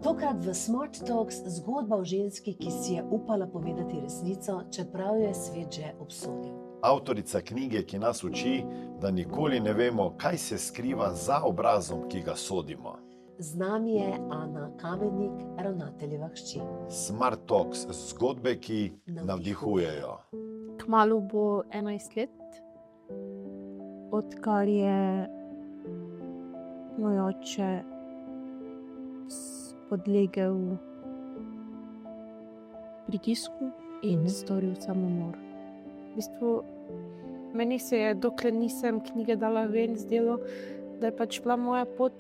Tokrat v Smart Talks zgodba o ženski, ki si je upala povedati resnico, čeprav jo je svet že obsodil. Avtorica knjige, ki nas uči, da nikoli ne vemo, kaj se skriva za obrazom, ki ga sodimo. Z nami je Ana Kamenik, ravnateljeva hči. Smart Talks, zgodbe, ki navdihujejo. Kmalu bo 11 let, odkar je moj oče podlegel pritisku in storil samomor. V bistvu, meni se je, dokler nisem knjige dala ven, zdelo, da je pač bila moja pot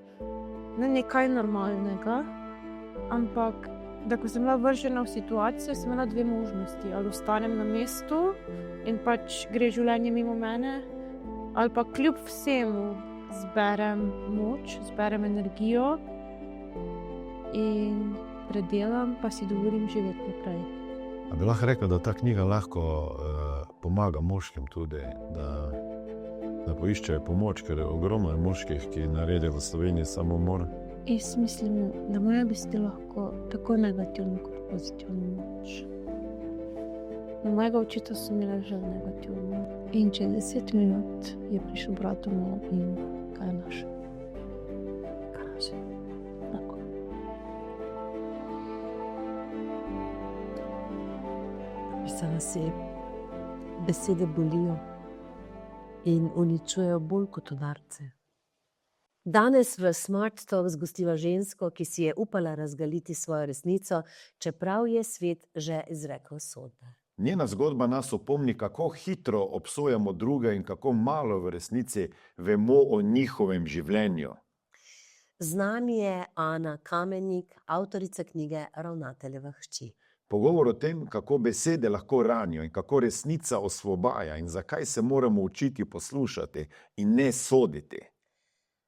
ne nekaj normalnega, ampak da ko sem bila vržena v situacijo, sem imela dve možnosti. Ali ostanem na mestu in pač gre življenje mimo mene, ali pa kljub vsemu zberem moč, zberem energijo in predelam, pa si dovolim živeti naprej. A bi lahko rekla, da ta knjiga lahko pomaga moškim tudi, da poiščejo pomoč, ker je ogromno moških, ki naredijo v Sloveniji samomor? Jaz mislim, da moja biti lahko tako negativno kot pozitivno moč. Na mojega očeta so imela že negativno. In čez 10 minut je prišel brat domov in kaj je našel? Kaj je tako. Pisala si, besede bolijo in uničujejo bolj kot udarce. Danes v Smart Talks gostiva žensko, ki si je upala razgaliti svojo resnico, čeprav je svet že izrekel sodbe. Njena zgodba nas opomni, kako hitro obsojamo druge in kako malo v resnici vemo o njihovem življenju. Z nami je Ana Kamenik, avtorica knjige Ravnateljeva hči. Pogovor o tem, kako besede lahko ranijo in kako resnica osvobaja in zakaj se moramo učiti poslušati in ne soditi.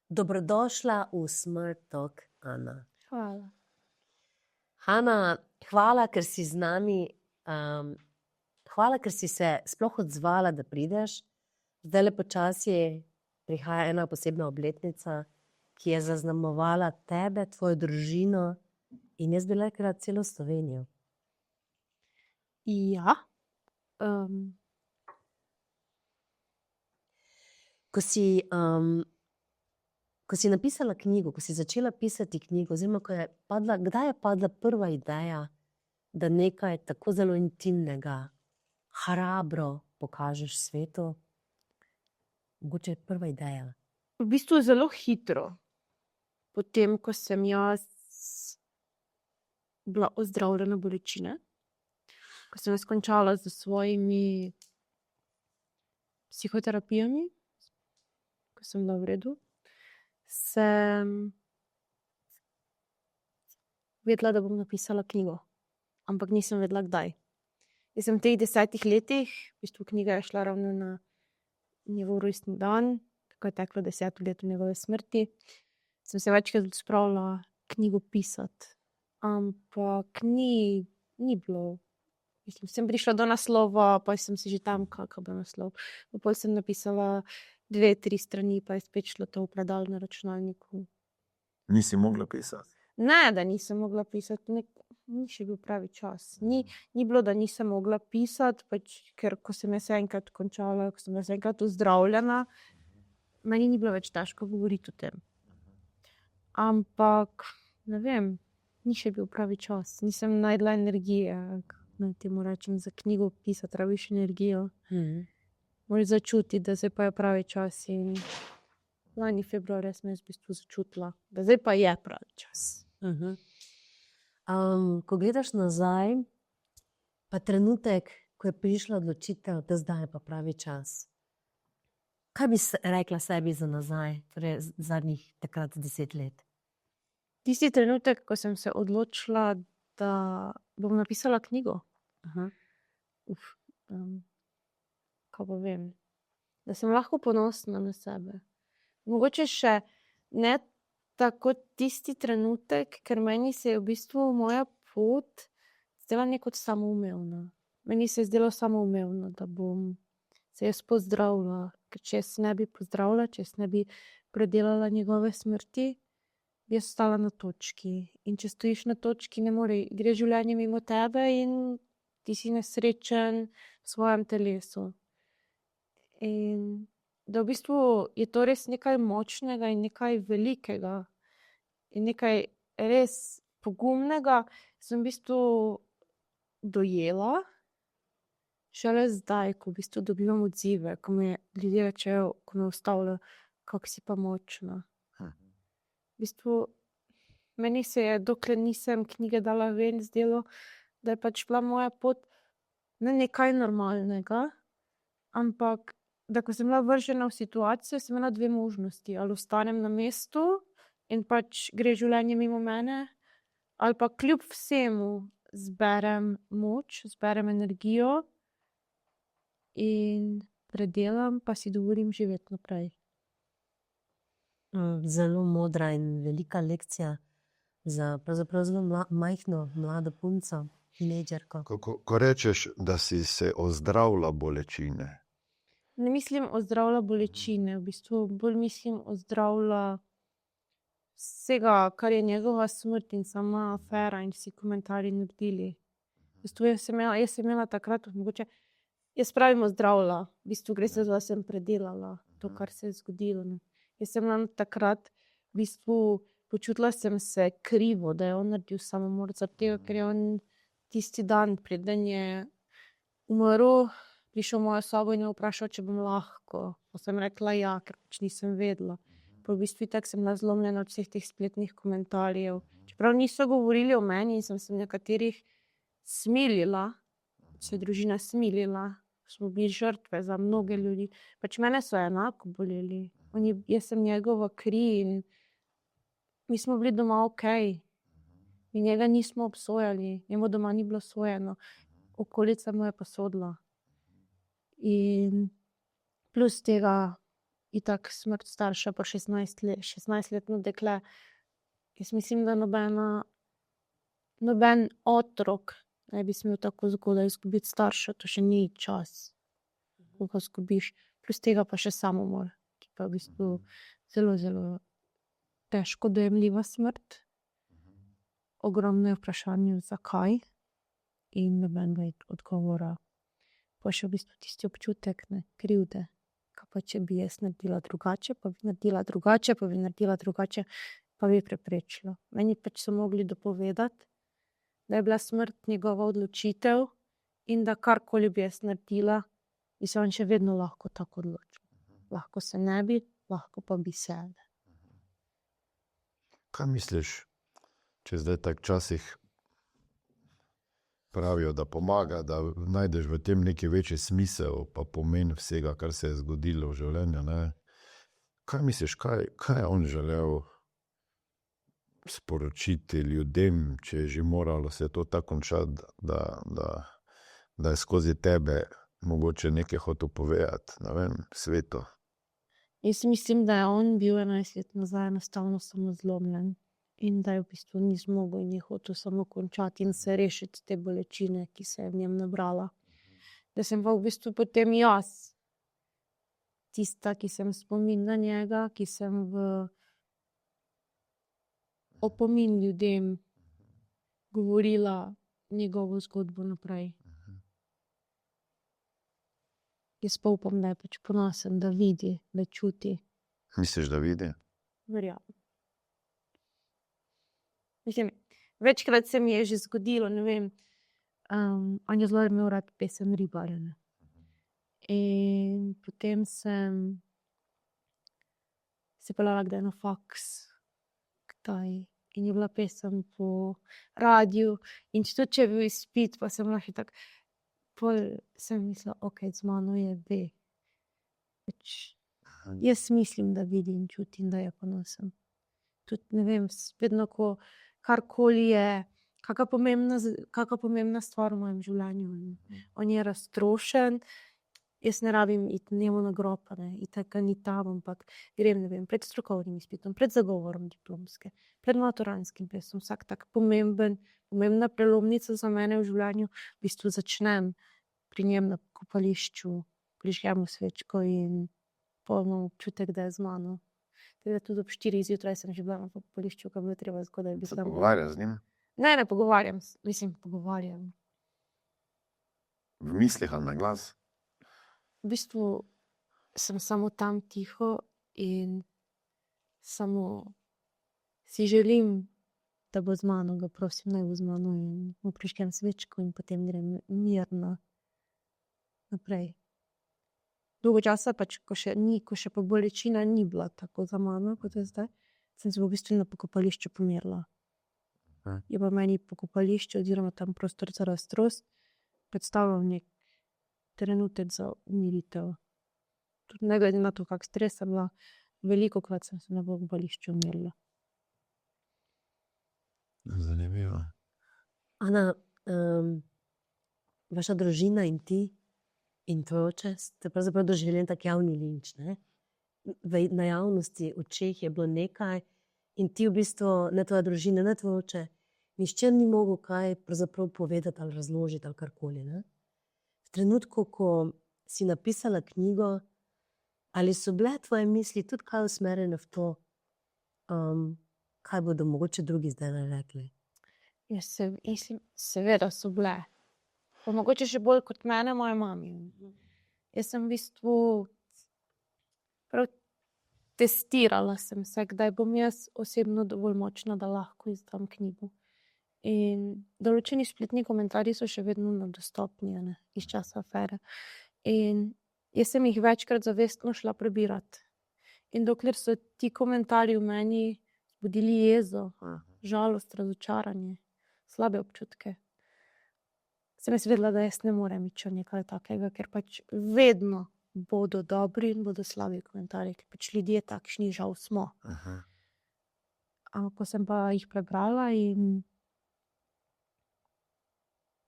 Dobrodošla v Smart Talk, Ana. Hvala. Ana, hvala, ker si z nami, hvala, ker si se sploh odzvala, da prideš. Zdajle počasi prihaja ena posebna obletnica, ki je zaznamovala tebe, tvojo družino in jaz bi rekla celo Slovenijo. Ja. Ko si napisala knjigo, ko si začela pisati knjigo, oziroma kdaj je padla prva ideja, da nekaj tako zelo intimnega, hrabro pokažeš svetu? Mogoče je prva ideja. V bistvu zelo hitro. Potem, ko sem jaz bila ozdravljena bolečine, ko sem jaz končala z svojimi psihoterapijami, ko sem bila v redu, sem vedela, da bom napisala knjigo. Ampak nisem vedela, kdaj. Jaz sem v teh 10 letih, v bistvu knjiga je šla ravno na njegov rojstni dan, tako je teklo 10 let njegove smrti, sem se večkrat spravila knjigo pisati. Ampak ni bilo. Mislim, sem prišla do naslova, pa sem si že tam, kakšen bo naslov. Potem sem napisala 2-3 strani, pa je spet šlo to v predal na računalniku. Nisi mogla pisati? Ne, da nisem mogla pisati, ni še bil pravi čas. Ni bilo, da nisem mogla pisati, pač, ker ko sem jaz enkrat končala, ko sem jaz enkrat ozdravljena, meni ni bilo več težko govoriti o tem. Ampak, ne vem, ni še bil pravi čas. Nisem najdla energije, naj temu rečem, za knjigo pisati, rabiš energijo. Moraš začutiti, da zdaj pa je pravi čas in lani februarja sem jaz v bistvu začutila, da zdaj pa je pravi čas. Ko gledaš nazaj, pa trenutek, ko je prišla odločitev, da zdaj je pa pravi čas. Kaj bi rekla sebi za nazaj, torej zadnjih takrat 10 let? Tisti trenutek, ko sem se odločila, da bom napisala knjigo. Kaj pa vem, da sem lahko ponosna na sebe. Mogoče še ne tako tisti trenutek, ker meni se je v bistvu moja pot zdela nekot samoumevna. Meni se je zdelo samoumevno, da bom se jaz pozdravila, ker če jaz ne bi pozdravila, če jaz ne bi predelala njegove smrti, jaz stala na točki. In če stojiš na točki, ne more, gre življenje mimo tebe in ti si nesrečen v svojem telesu. In da v bistvu je to res nekaj močnega in nekaj velikega in nekaj res pogumnega, sem v bistvu dojela šele zdaj, ko v bistvu dobivam odzive, ko mi ljudje rečejo, ko me ustavljajo, kako si pa močna. V bistvu meni se je, dokler nisem knjige dala ven, zdelo, da je pač bila moja pot ne nekaj normalnega, ampak da ko sem bila vržena v situacijo, sem imela dve možnosti. Ali ostanem na mestu in pač gre življenje mimo mene, ali pa kljub vsemu zberem moč, zberem energijo in predelam, pa si dovolim živeti naprej. Zelo modra in velika lekcija za pravzaprav zelo majhno, mlado punco, teenagerko. Ko rečeš, da si se ozdravila bolečine, Ne mislim ozdravila bolečine, v bistvu bolj mislim ozdravila vsega, kar je njegova smrt in sama afera in vsi komentarji naredili. V bistvu jaz sem imela takrat, mogoče, jaz pravim ozdravila, v bistvu gre se za to, da sem predelala to, kar se je zgodilo. Ne. Jaz sem imela takrat, v bistvu počutila sem se krivo, da je on naredil samomor, zaradi tega, ker je on tisti dan, preden je umrl, prišel v mojo sobo in me vprašal, če bom lahko. Pa sem rekla ja, ker pač nisem vedela. Pa v bistvu itak sem bila zlomljena od vseh teh spletnih komentarjev. Čeprav niso govorili o meni in sem se nekaterih smilila, se je družina smilila, smo bili žrtve za mnoge ljudi. Pač mene so enako boleli. Jaz sem njegova kri in mi smo bili doma okej. In njega nismo obsojali, njemu doma ni bilo sojeno. Okolica mu je pa sodila. In plus tega itak smrt starša pa 16-letno dekle. Jaz mislim, da noben otrok ne bi smel tako zgodaj izgubiti starša, to še ni čas, ko ga izgubiš. Plus tega pa še samomor, ki pa v bistvu zelo, zelo težko dojemljiva smrt. Ogromno je vprašanje, zakaj, in nobenega odgovora. Pa še v bistvu tisti občutek, ne, krivde. Kaj pa če bi jaz naredila drugače, pa bi naredila drugače, pa bi naredila drugače, pa bi preprečila. Meni pač so mogli dopovedati, da je bila smrt njegova odločitev in da karkoli bi jaz naredila, bi se on še vedno lahko tako odločil. Lahko se ne bi, lahko pa bi se. kaj misliš, če zdaj tak časih pravijo, da pomaga, da najdeš v tem neki večji smisel, pa pomen vsega, kar se je zgodilo v življenju, ne? Kaj misliš, kaj je on želel sporočiti ljudem, če je že moralo se to tako končati, da je skozi tebe mogoče nekaj hotel povedati, ne vem, svetu? Jaz mislim, da je on bil 11 let nazaj enostavno samo zlomljen in da je v bistvu ni zmogel in je hotel samo končati in se rešiti te bolečine, ki se je v njem nabrala. Da sem pa v bistvu potem jaz tista, ki sem spomin na njega, ki sem v opomin ljudem govorila njegovo zgodbo naprej. Jaz pa upam, da je pač ponosen, da vidi, da čuti. Misliš, da vidi? Verjamem. Mislim, večkrat se mi je že zgodilo, ne vem, on je zelo imel rad pesem Ribarja, ne. In potem sem se peljala kdaj na faks, kdaj, in je bila pesem po radiju in tudi če je bil izpit, pa sem bila še tako, pol sem mislila, okej, z mano je ve. Pač, jaz mislim, da vidi in čuti in da je ponosen. Tudi, ne vem, vedno, ko karkoli je, kaka pomembna stvar v mojem življenju. On je raztrošen, jaz ne rabim iti njemu na grob, ne, itak ga ni tam, ampak grem, ne vem, pred strokovnim izpitom, pred zagovorom diplomske, pred maturantskim plesom, vsak tak pomembna prelomnica za mene v življenju, v bistvu začnem pri njem na kopališču, prižgemo svečko in pol imam občutek, da je z mano. Teda tudi ob 4 zjutraj sem že bila na pokopališču, ko je bilo treba zgodaj biti Se tam. pogovarja z njim Ne pogovarjam, pogovarjam. v mislih ali na glas. V bistvu sem samo tam tiho in samo si želim, da bo z mano, ga prosim, naj bo z mano in mu prižgem svečko in potem grem mirno naprej. Dolgo časa pač, ko še pa bolečina ni bila tako za mano, kot je zdaj, sem se v bistvu na pokopališču pomirila. Je pa meni pokopališče oziroma tam prostor za raztrost predstavljal nek trenutek za umiritev. Tudi ne glede na to, kak stres sem bila, velikokrat sem se na pokopališču umirila. Zanimivo. Ana, vaša družina in ti in tvoj oče ste pravzaprav doživeli tak javni linč, ne? Na javnosti očeh je bilo nekaj in ti v bistvu, ne tvoja družina, ne tvoj oče, nišče ni mogel kaj pravzaprav povedati ali razložiti ali karkoli, ne? V trenutku, ko si napisala knjigo, ali so bile tvoje misli tudi kaj usmerjene v to, kaj bodo mogoče drugi zdaj rekli? Seveda so bile. Pa mogoče še bolj kot mene, moja mami. Jaz sem v bistvu prav testirala sem se, kdaj bom jaz osebno dovolj močna, da lahko izdam knjigo. In določeni spletni komentarji so še vedno dostopni, ne, iz časa afere. In jaz sem jih večkrat zavestno šla prebirati. In dokler so ti komentarji v meni budili jezo, žalost, razočaranje, slabe občutke, sem jaz vedela, da jaz ne morem iti v nekaj takega, ker pač vedno bodo dobri in bodo slabi komentarji, ker pač ljudje takšni žal smo. Ampak ko sem pa jih prebrala in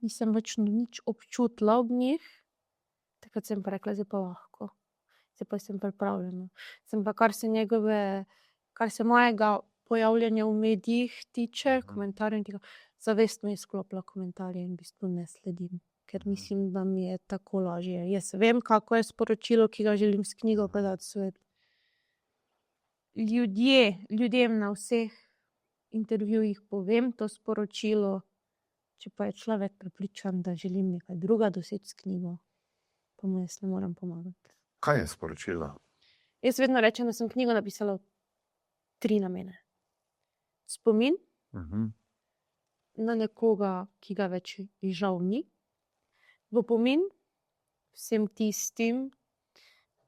nisem več nič občutila ob njih, takrat sem pa rekla, zdaj pa lahko. Zdaj pa sem pripravljena. Sem pa, kar se mojega pojavljanja v medijih tiče, komentarjev in tega, zavestno izklopila komentarje in v bistvu ne sledim, ker mislim, da mi je tako lažje. Jaz vem, kako je sporočilo, ki ga želim s knjigo predati svet. Ljudem na vseh intervjujih povem to sporočilo, če pa je človek prepričan, da želim nekaj druga doseči s knjigo, pa mu jaz ne morem pomagati. Kaj je sporočilo? Jaz vedno rečem, da sem knjigo napisala v 3 namene. Spomin na nekoga, ki ga več žal ni, v opomin vsem tistim,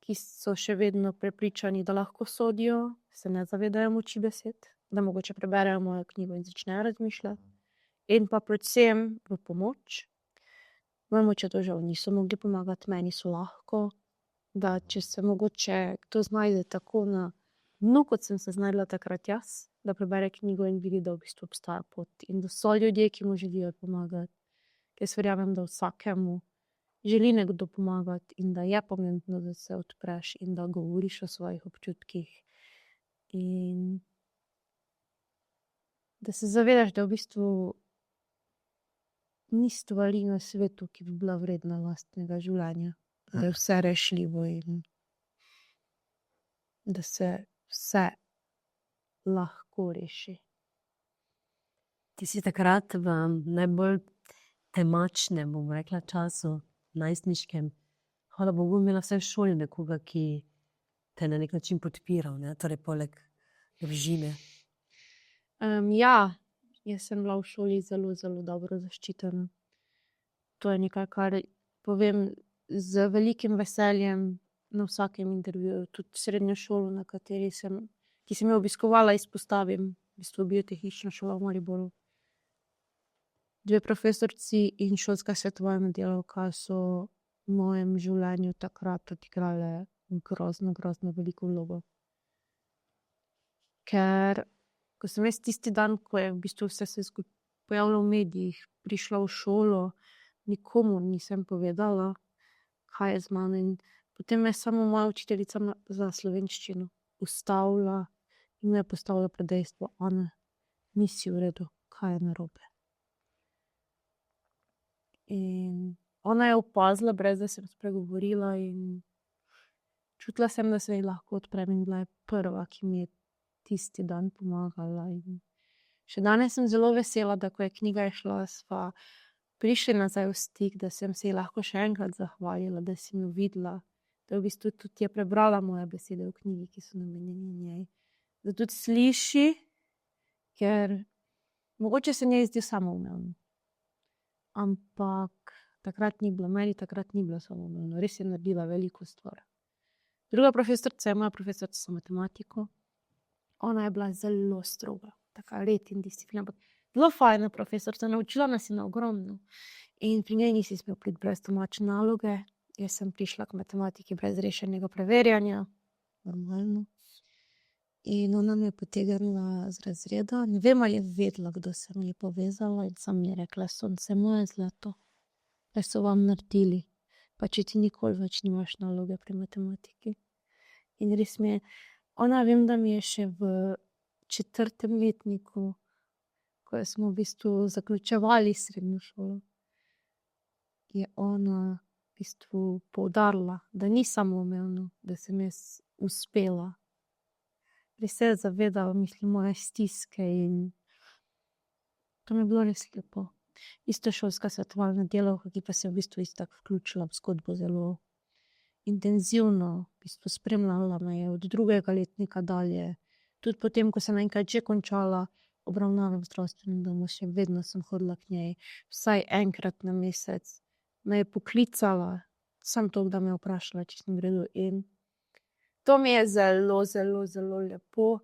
ki so še vedno prepričani, da lahko sodijo, se ne zavedajo moči besed, da mogoče preberejo mojo knjigo in začnejo razmišljati. In pa predvsem v pomoč. Mojemu očetu žal niso mogli pomagati, meni so lahko, da če se mogoče kdo znajde tako na dnu, kot sem se znajdla takrat jaz, da prebere knjigo in vidi, da v bistvu obstaja pot in da so ljudje, ki mu želijo pomagati. Jaz verjamem, da vsakemu želi nekdo pomagati in da je pomembno, da se odpreš in da govoriš o svojih občutkih. In da se zavedaš, da v bistvu ni stvari na svetu, ki bi bila vredna lastnega življenja. Da je vse rešljivo in da se vse lahko reši. Ti si takrat v najbolj temačnem, bom rekla, času, najstniškem, hvala Bogu, imela vse v šoli nekoga, ki te na nek način podpiral, ne? Torej poleg družine. Ja, jaz sem bila v šoli zelo, zelo dobro zaščitena. To je nekaj, kar povem z velikim veseljem na vsakem intervjuju, tudi srednjo šolo, ki sem jo obiskovala, izpostavim, v bistvu biotehična šola v Mariboru. 2 profesorci in šolska svetovalna delavka so v mojem življenju takrat odigrale grozno veliko vlogo. Ker ko sem jaz tisti dan, ko je v bistvu vse se pojavilo v medijih, prišla v šolo, nikomu nisem povedala, kaj je z mano. In potem je samo moja učiteljica za slovenščino ustavila in me je postavila pred dejstvo, Ana, nisi v redu, kaj je narobe. In ona je opazila, brez da sem spregovorila, in čutila sem, da se ji lahko odprem in bila je prva, ki mi je tisti dan pomagala. In še danes sem zelo vesela, da ko je knjiga išla, sva prišli nazaj v stik, da sem se ji lahko še enkrat zahvalila, da sem jo videla, da v bistvu tudi je prebrala moje besede v knjigi, ki so namenjeni njej. Da tudi sliši, ker mogoče se njej zdi samoumevno. Ampak takrat ni bilo, meni takrat ni bilo samoumevno, res je naredila veliko stvar. Druga profesorica je moja profesorica za matematiko. Ona je bila zelo stroga, taka red in disciplina, ampak zelo fajna profesorica, naučila nas je na ogromno. In pri njej nisi smel priti brez domače naloge. Jaz sem prišla k matematiki brez rešenega preverjanja, normalno. In ona me je potegnila z razreda. Ne vem, ali je vedela, kdo se mi je povezala, in sem mi je rekla: sonce moje zlato, kaj so vam naredili, pa če ti nikoli več nimaš naloge pri matematiki. In res mi je, ona vem, da mi je še v 4. letniku, ko smo v bistvu zaključevali srednjo šolo, je ona v bistvu poudarila, da ni samoumevno, da sem jaz uspela. Res se je zavedala, mislim, moje stiske in to mi je bilo res lepo. Istošolska svetovalna delavka, ki pa se je v bistvu isto tako vključila v zgodbo zelo intenzivno, v bistvu spremljala me je od 2. letnika dalje. Tudi potem, ko sem enkrat že končala obravnave v zdravstvenem domu, še vedno sem hodila k njej, vsaj enkrat na mesec. Me je poklicala, samo to, da me je vprašala, če sem v redu. In to mi je zelo, zelo, zelo lepo,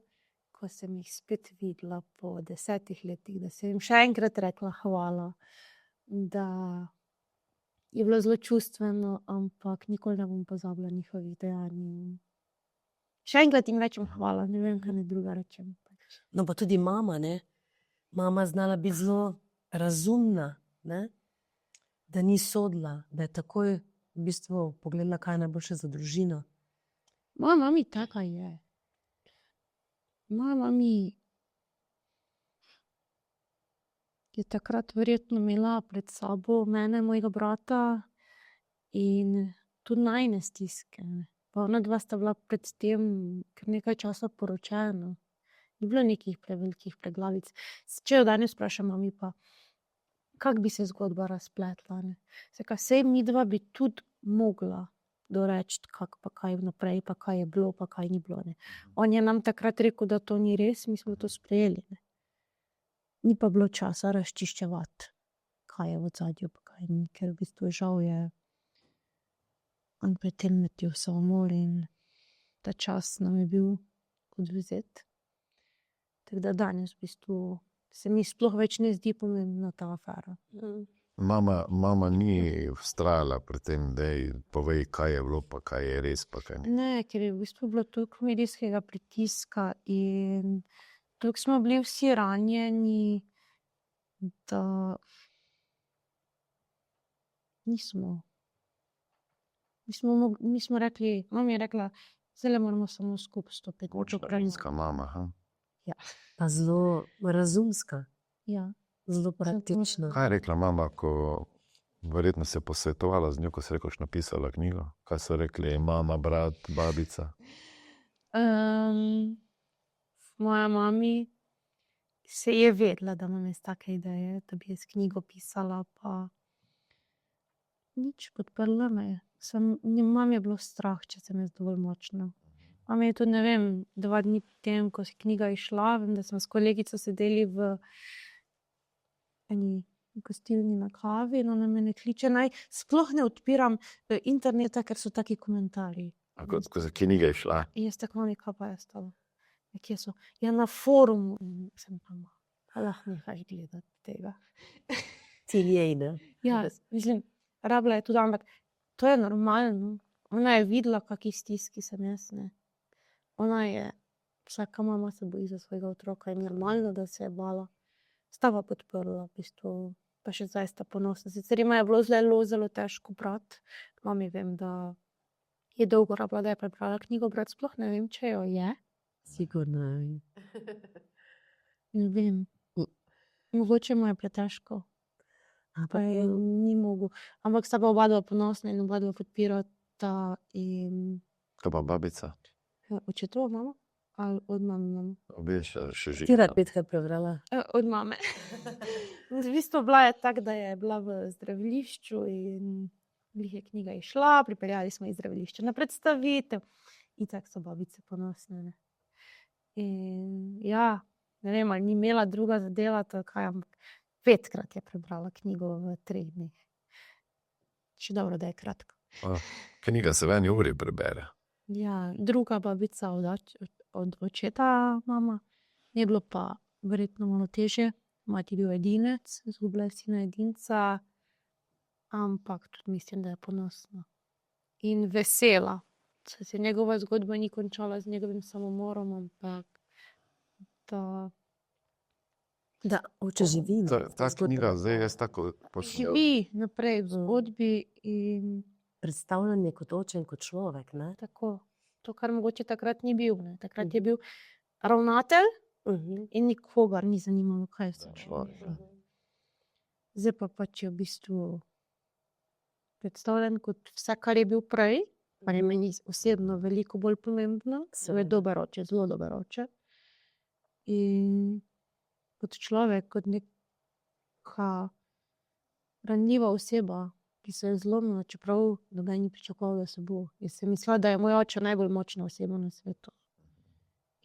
ko sem jih spet videla po 10 letih, da sem jim še enkrat rekla hvala, da je bilo zelo čustveno, ampak nikoli ne bom pozabila njihovih dejanj. Še enkrat jim rečem hvala, ne vem, kaj ne druga rečem. No, pa tudi mama, ne? Mama znala biti zelo razumna, ne? Da ni sodila, da je takoj v bistvu pogledala, kaj je najboljše za družino. Moja mami taka je. Moja mami je takrat verjetno imela pred sabo mene, mojega brata in tudi najine stiske. Pa ona dva sta bila pred tem kar nekaj časa poročena. Ni bilo nekih prevelikih preglavic. Če jo danes vprašam, mami, pa kako bi se zgodba razpletla, ne? Sej midva bi tudi mogla doreči, kako pa kaj naprej, pa kaj je bilo, pa kaj ni bilo, ne? On je nam takrat rekel, da to ni res, mi smo to sprejeli, ne? Ni pa bilo časa razčiščevati, kaj je v ozadju, pa kaj ni, ker v bistvu žal je on pred tem naredil samomor in ta čas nam je bil odvzet. Tako da danes v bistvu se mi sploh več ne zdi pomembna ta afera. Mama ni vztrajala pri tem, da povej, kaj je bilo, pa kaj je res, pa kaj ni. Ne, ker je v bistvu bilo toliko medijskega pritiska in toliko smo bili vsi ranjeni, da nismo rekli, mama je rekla, zdaj moramo samo skupaj stopiti. Močna ženska mama, ha? Pa zelo razumska, Ja. zelo praktična. Kaj je rekla mama, ko verjetno se je posvetovala z njo, ko si rekel, da napisala knjigo? Kaj so rekli mama, brat, babica? Moja mami se je vedela, da imam jaz take ideje, da bi jaz knjigo pisala, pa nič, podprla me je. Mam je bilo strah, če sem jaz dovolj močna. Mam je tudi, ne vem, 2 dni potem, ko je knjiga išla, vem, da smo s kolegico sedeli v eni gostilni na kavi in ona me ne kliče, naj sploh ne odpiram interneta, ker so taki komentarji. A ko se knjiga je šla? In jaz tako, mami, kaj pa je stalo? Kje so? Ja, na forumu. In sem tam, lahko nehaš gledati tega. Ti njej, ne? Ja, mislim, rabila je tudi, ampak to je normalno. Ona je videla, kaki stiski sem jaz, ne. Ona je, vsaka mama se boji za svojega otroka in normalno, da se je bala. Sta pa podprla, v bistvu, pa še zdaj sta ponosna. Sicer ima je bilo zelo, zelo težko brati. Mami vem, da je dolgo rabila, da je prebrala knjigo brati, sploh ne vem, če jo je. Sigurno. Ne vem. Mogoče mu je pretežko. Pa je ni mogel. Ampak sta pa oba dva ponosna in oba dva podpirata in Kaj pa babica? Očetova mama ali od mame mama? Obe še živi. Katera petka je prebrala? Od mame. V bistvu bila je tako, da je bila v zdravilišču in glih je knjiga išla, pripeljali smo iz zdravilišča na predstavitev in tako so babice ponosne. Ne? In ja, ne vem, ali ni imela druga za delati, kaj, ampak 5-krat je prebrala knjigo v 3 dneh. Še dobro, da je kratka. Knjiga se v eni uri prebere. Ja, druga babica od očeta mama, je bilo pa verjetno malo težje. Mati je bil edinec, izgubila je sina edinca, ampak tudi mislim, da je ponosna. In vesela. Se njegova zgodba ni končala z njegovim samomorom, ampak Da oče živi. Ta knjiga zdaj jaz tako poslušam. živi naprej v zgodbi in Predstavljanje kot oče in kot človek, ne? tako. To, kar mogoče takrat ni bil. Ne? Takrat je bil ravnatelj in nikogar ni zanimalo, kaj se človek, ja. Zdaj pa pač je v bistvu predstavljen kot vse, kar je bil prej, kar je meni osebno veliko bolj pomembno. Je dober oče, zelo dober oče. In kot človek, kot neka ranljiva oseba, ki se je zlomila, čeprav noben ni pričakoval, da se bo. Jaz sem mislila, da je moj oče najbolj močna oseba na svetu.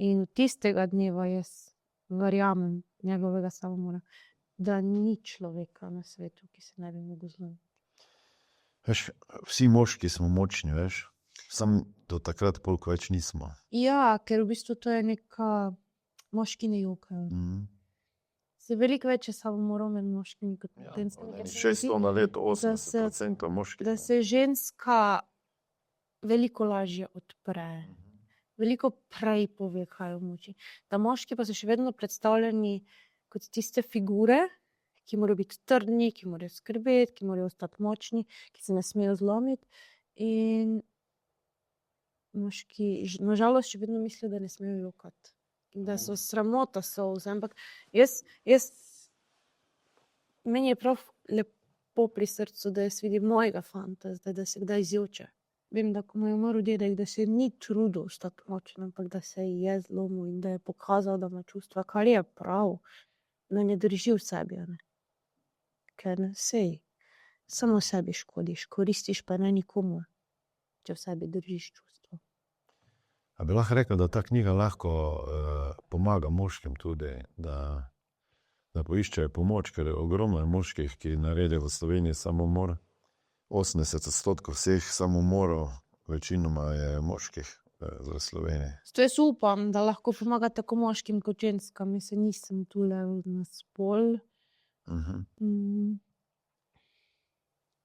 In od tistega dneva jaz verjamem njegovega samomora, da ni človeka na svetu, ki se ne bi mogel zlomiti. Veš, vsi moški smo močni, veš. Sam do takrat polk več nismo. Ja, ker v bistvu to je neka moški ne jokajo. Se veliko več je samomorov med moškimi kot med ženskami. 600 na leto, 80% moških. Da se ženska veliko lažje odpre. Veliko prej pove, kaj jo muči. Da moški pa so še vedno predstavljeni kot tiste figure, ki morajo biti trdni, ki morajo skrbeti, ki morajo ostati močni, ki se ne smejo zlomiti. In moški, nažalost, še vedno mislijo, da ne smejo jokati. In da so sramota solze. Ampak meni je prav lepo pri srcu, da jaz vidim mojega fanta, zdaj, da se kdaj zjoče. Vem, da ko mu je umrl dedek, da se ni trudil ostati močen, ampak da se je zlomil in da je pokazal, da ima čustva, kar je prav, da ne drži v sebi. Ne? Ker sej, samo sebi škodiš, koristiš pa ne nikomu, če v sebi držiš čustva. A bi lahko rekel, da ta knjiga lahko pomaga moškim tudi, da poiščejo pomoč, ker je ogromno moških, ki naredijo v Sloveniji samomor. 80% vseh samomorov večinoma je moških v Sloveniji. Zato jaz upam, da lahko pomaga tako moškim kot ženskam. Jaz se nisem tule na spol.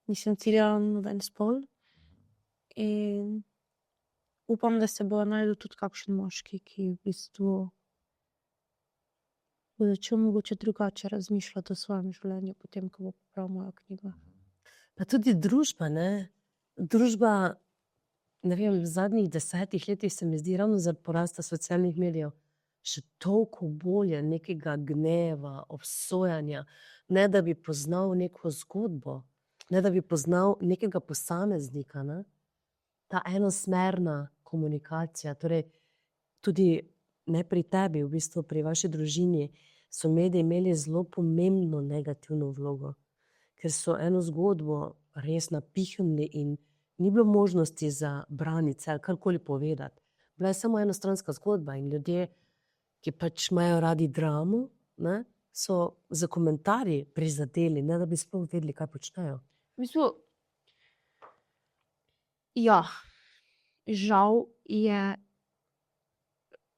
Nisem ciljala na noben spol. In upam, da se bo najdel tudi kakšen moški, ki v bistvu bo začel mogoče drugače razmišljati o svojem življenju, potem, ko bo pobral mojo knjigo. Pa tudi družba, ne? Družba, ne vem, v zadnjih 10 letih se mi zdi ravno zaradi porasta socialnih medijev še toliko bolje nekega gneva, obsojanja, ne da bi poznal neko zgodbo, ne da bi poznal nekega posameznika, ne? Ta enosmerna komunikacija, torej tudi ne pri tebi, v bistvu pri vaši družini, so mediji imeli zelo pomembno negativno vlogo, ker so eno zgodbo res napihnili in ni bilo možnosti za branice ali karkoli povedati. Bila je samo enostranska zgodba in ljudje, ki pač imajo radi dramo, ne, so za komentarji prizadeli, ne da bi sploh vedeli, kaj počnejo. V bistvu, ja, žal je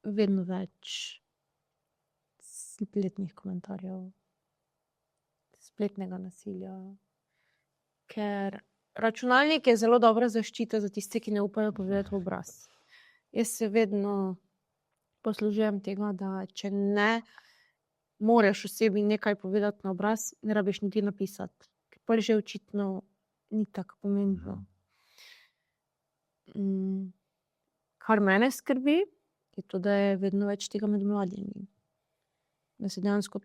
vedno več spletnih komentarjev, spletnega nasilja, ker računalnik je zelo dobra zaščita za tiste, ki ne upajo povedati v obraz. Jaz se vedno poslužujem tega, da če ne moreš osebi nekaj povedati na obraz, ne rabiš niti napisati, ker pa že očitno ni tako pomembno. Kar mene skrbi, je to, da je vedno več tega med mladimi. Da se dejansko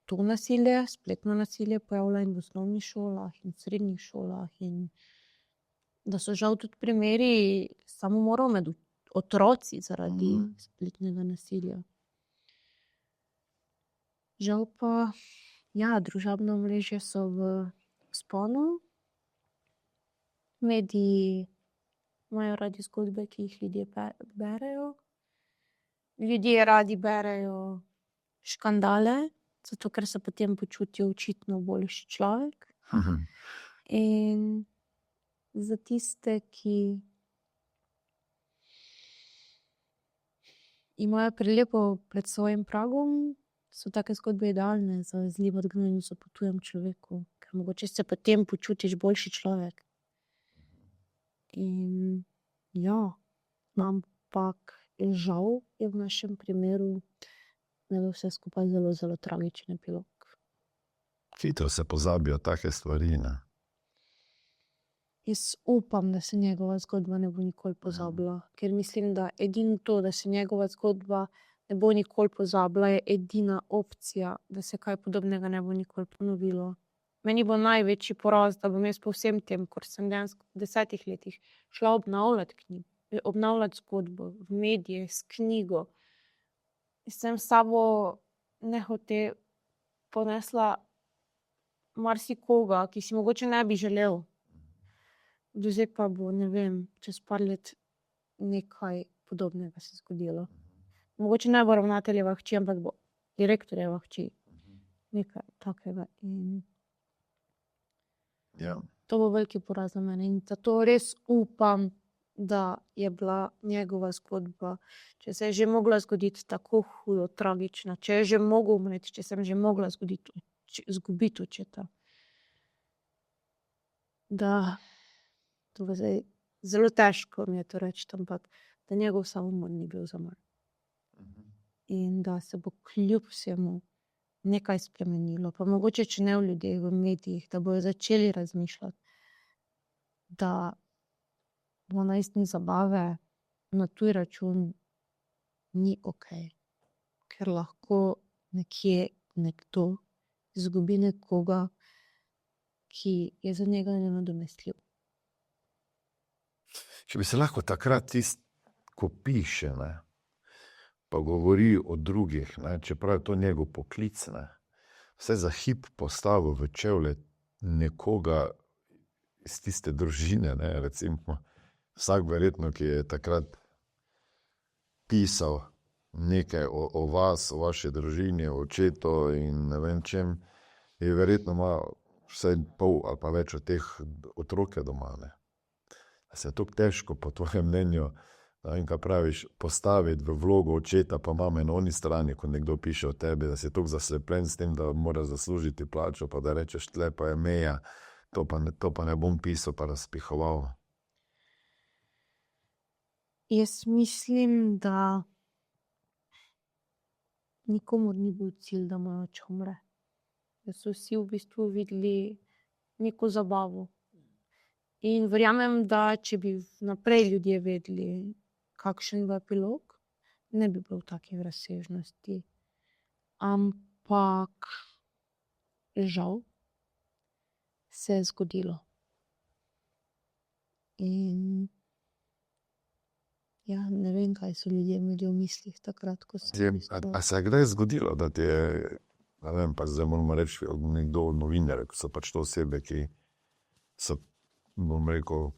to nasilje, spletno nasilje pojavlja in v osnovnih šolah in srednjih šolah in da so žal tudi primeri samomorov med otroci zaradi spletnega nasilja. Žal pa, ja, družabna omrežja so v vzponu. Mediji imajo radi zgodbe, ki jih ljudje berejo. Ljudje radi berejo škandale, zato ker se potem počutijo očitno boljši človek. In za tiste, ki imajo prelepo pred svojim pragom, so take zgodbe idealne za zlivati gnojnico po tujem človeku, ker mogoče se potem počutiš boljši človek. In ja, ampak žal je v našem primeru imelo vse skupaj zelo, zelo tragičen epilog. Hitro se pozabijo take stvari, ne? Jaz upam, da se njegova zgodba ne bo nikoli pozabila, ker mislim, da edino to, da se njegova zgodba ne bo nikoli pozabila, je edina opcija, da se kaj podobnega ne bo nikoli ponovilo. Meni bo največji poraz, da bom jaz po vsem tem, ko sem dejansko v 10 letih šla obnavljati zgodbo v medije, s knjigo. Sem s sabo nehote ponesla marsikoga, ki si mogoče ne bi želel. Zdaj pa bo, ne vem, čez par let nekaj podobnega se zgodilo. Mogoče ne bo ravnateljeva hči, ampak bo direktorjeva hči. Nekaj takega. In Ja. to bo veliki poraz za mene. In zato res upam, da je bila njegova zgodba, če se je že mogla zgoditi tako hudo, tragična, če je že mogel umreti, če sem že mogla zgubiti očeta. Da, to bo zdaj zelo težko mi je to reči, ampak da njegov samomor ni bil zamor. In da se bo kljub vsemu nekaj spremenilo, pa mogoče, če ne v ljudeh, v medijih, da bojo začeli razmišljati, da 12 zabave na tuj račun ni okej. Ker lahko nekje nekdo izgubi nekoga, ki je za njega nenadomestljiv. Če bi se lahko takrat ko piše, ne, pa govori o drugih, ne, čeprav je to njegov poklic, ne, vse za hip postavil v čevlje nekoga iz tiste družine, ne, recimo, vsak verjetno, ki je takrat pisal nekaj o vas, o vaši družini, o očetu in ne vem čem, je verjetno ima vsaj pol ali pa več od teh otroke doma, ne. Se je tako težko, po tvojem mnenju, in kaj praviš, postaviti v vlogo očeta pa mame na oni strani, ko nekdo piše o tebi, da si tako zaslepljen s tem, da mora zaslužiti plačo, pa da rečeš, tle pa je meja, to pa ne bom pisal, pa razpihoval. Jaz mislim, da nikomur ni bil cilj, da moj oče umre. Da so vsi v bistvu videli neko zabavo. In verjamem, da če bi naprej ljudje vedeli, kakšen bo epilog, ne bi bilo v takih razsežnosti. Ampak žal se je zgodilo. In ja, ne vem, kaj so ljudje imeli v mislih takrat, ko se A se je kdaj zgodilo, da ti je, ne vem, pa zdaj moramo reči, nekdo od novinarjev, ko so pač to osebe, ki so, bom rekel,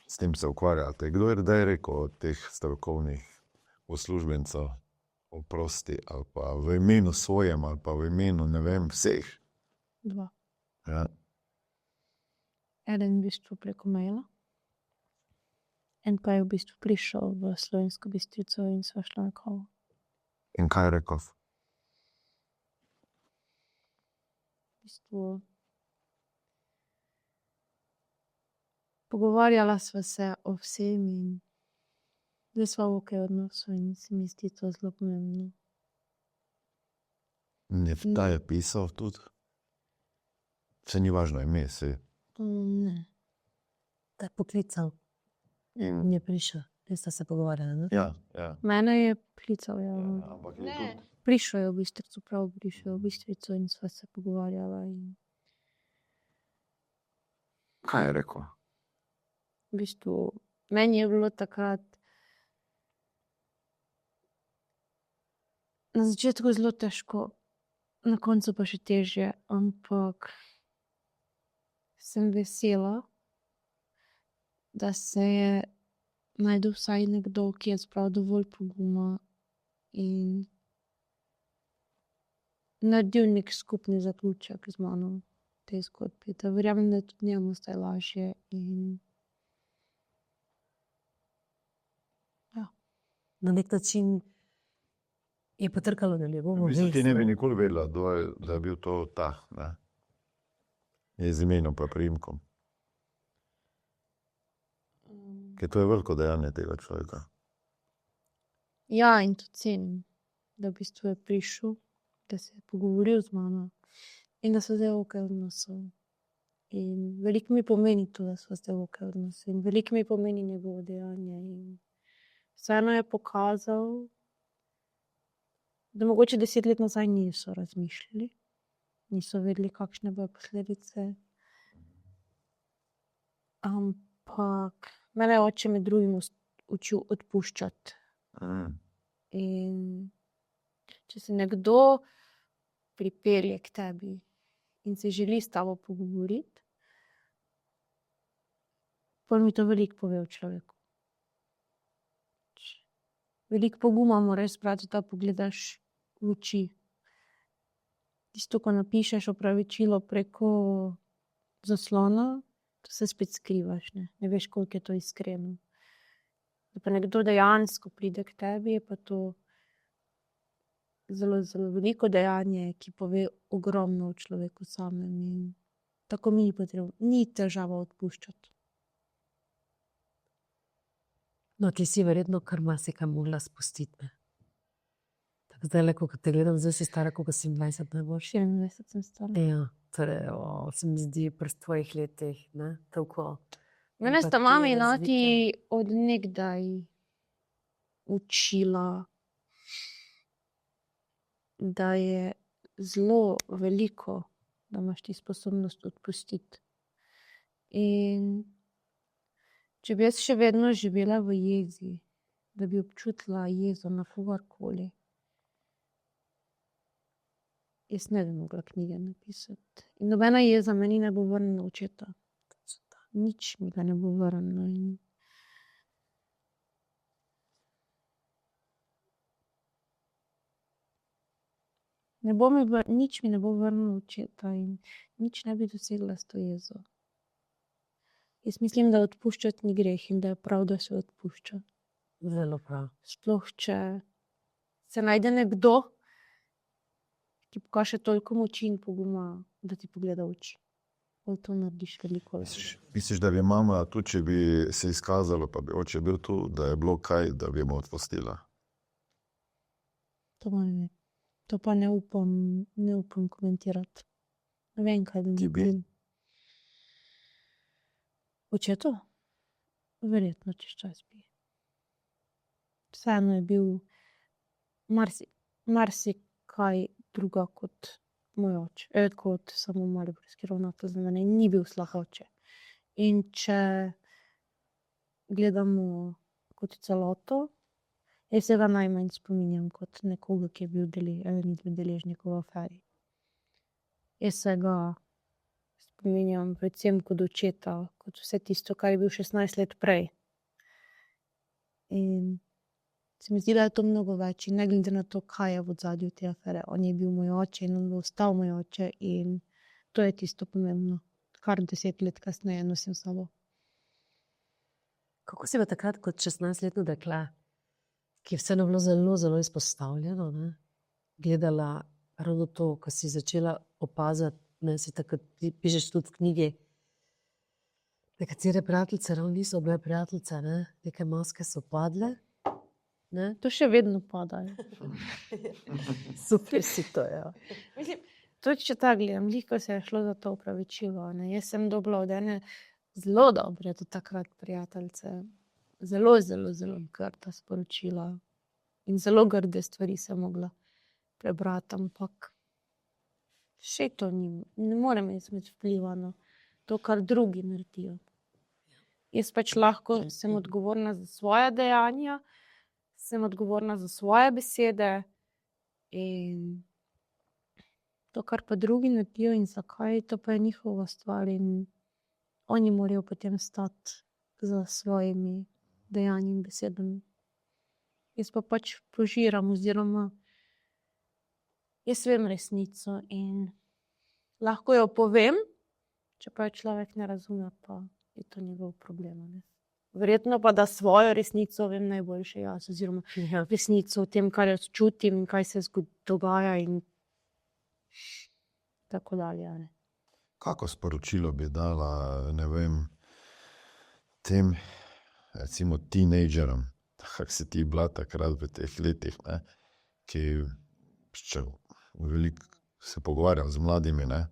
s tem se ukvarjate. Kdo je kdaj rekel od teh strokovnih uslužbencev oprosti, ali pa v imenu svojem, ali pa v imenu, ne vem, vseh? 2. Ja. Eden v bistvu preko maila. En pa je v bistvu prišel v Slovensko Bistrico in sva šla na kavo. In kaj je rekel? V bistvu pogovarjala sva se o vsem in zdaj sva v okej odnosu in se mi zdi to zelo pomembno. Ta je pisal tudi? Se ni važno ime, se. Ne. Da je poklical in je prišel. Res sta se pogovarjala, ne? Ja, ja. Mene je poklical, ja. Ampak je tudi. Prišel je v Bistrico, prav prišel je v Bistrico in sva se pogovarjala in Kaj je rekel? V bistvu, meni je bilo takrat na začetku zelo težko, na koncu pa še težje, ampak sem vesela, da se je našel vsaj nekdo, ki je zbral dovolj poguma in naredil nek skupni zaključek z mano v tej zgodbi. Da verjamem, da je tudi njemu zdaj lažje in Na nek način je potrkalo na njegovo Mislim, vest. ti ne bi nikoli vedela, da je bil to ta, ne? Je z imenom pa priimkom. Ker to je veliko dejanje tega človeka. Ja, in to cenim, da v bistvu je prišel, da se je pogovoril z mano in da so zdaj okej odnosov. In veliko mi pomeni to, da so zdaj okej odnosov in veliko mi pomeni njegovo dejanje in vseeno je pokazal, da mogoče 10 let nazaj niso razmišljali, niso vedeli, kakšne bojo posledice. Ampak mene je oče med drugim učil odpuščati. In če se nekdo pripelje k tebi in se želi s tabo pogovoriti, pol mi to veliko pove o človeku. Veliko poguma moraš zbrati, da pogledaš v oči. Tisto, ko napišeš opravičilo preko zaslona, to se spet skrivaš, ne veš, koliko je to iskreno. Da pa nekdo dejansko pride k tebi, je pa to zelo, zelo veliko dejanje, ki pove ogromno o človeku samem in tako mi ni potrebno, ni težava odpuščati. No, ti si verjetno kar marsikaj mogla spustiti. Ne? Tako zdaj, ko te gledam, zdaj si stara, koliko si 20, ne boš? 24 sem stara. Ja, torej, se mi zdi pri tvojih letih, ne, toliko. Mene sta mami in ati od nekdaj učila, da je zelo veliko, da imaš ti sposobnost odpustiti. In če bi jaz še vedno živela v jezi, da bi občutila jezo na kogarkoli, jaz ne bi mogla knjige napisati. In nobena jeza meni ne bo vrnila očeta. Nič mi ga ne bo vrnilo. Nič mi ne bo vrnilo očeta in nič ne bi dosegla s to jezo. Jaz mislim, da odpuščati ni greh in da je prav, da se odpušča. Zelo prav. Sploh, če se najde nekdo, ki pokaže toliko moči in poguma, da ti pogleda v oči. To narediš veliko. Misliš, da bi mama, tudi če bi se izkazalo, pa bi oče bil tu, da je bilo kaj, da bi mu odpustila? To pa ne vem. To pa ne upam komentirati. Ne vem, kaj da mi povem. Očetu? Verjetno čez čas bi. Vseeno je bil marsikaj druga kot moj oče. Kot samo mariborski ravnatelj za mene. Ni bil slab oče. In če gledamo kot celoto, jaz se ga najmanj spominjam kot nekoga, ki je bil eden izmed deležnikov v aferi. Jaz se ga spominjam predvsem kot očeta, kot vse tisto, kar je bil 16 let prej. In se mi zdi, da je to mnogo več in ne glede na to, kaj je v ozadju te afere. On je bil moj oče in on bo ostal moj oče in to je tisto pomembno, kar 10 let kasneje nosim s sabo. Kako si pa takrat kot 16-letno dekle, ki je vseeno bilo zelo, zelo izpostavljeno, ne? Gledala ravno to, ko si začela opazati, ne, si tako pišeš tudi v knjigi, nekatere prijateljice ravno niso bile prijateljice, ne? Neke maske so padle. Ne? To še vedno padajo. Super si to, ja. Mislim, tudi če tako gledam, veliko se je šlo za to opravičilo. Ne? Jaz sem dobila od ene zelo dobre do takrat prijateljice. Zelo, zelo, zelo grda sporočila. In zelo grde stvari sem mogla prebrati, ampak še to ni. Ne morem jaz imeti vpliva na to, kar drugi naredijo. Jaz pač lahko sem odgovorna za svoja dejanja, sem odgovorna za svoje besede in to, kar pa drugi naredijo in zakaj, to pa je njihova stvar in oni morajo potem stati za svojimi dejanji in besedami. Jaz pa pač požiram oziroma jaz vem resnico in lahko jo povem, če pa jo človek ne razume, pa je to njegov problem. Ne? Verjetno pa, da svojo resnico vem najboljše jaz, oziroma resnico o tem, kar jaz čutim in kaj se dogaja in tako dalje. Ne? Kako sporočilo bi dala, ne vem, tem, recimo, teenagerom, kak si ti bila takrat v teh letih, ne, ki veliko se pogovarjam z mladimi, ne,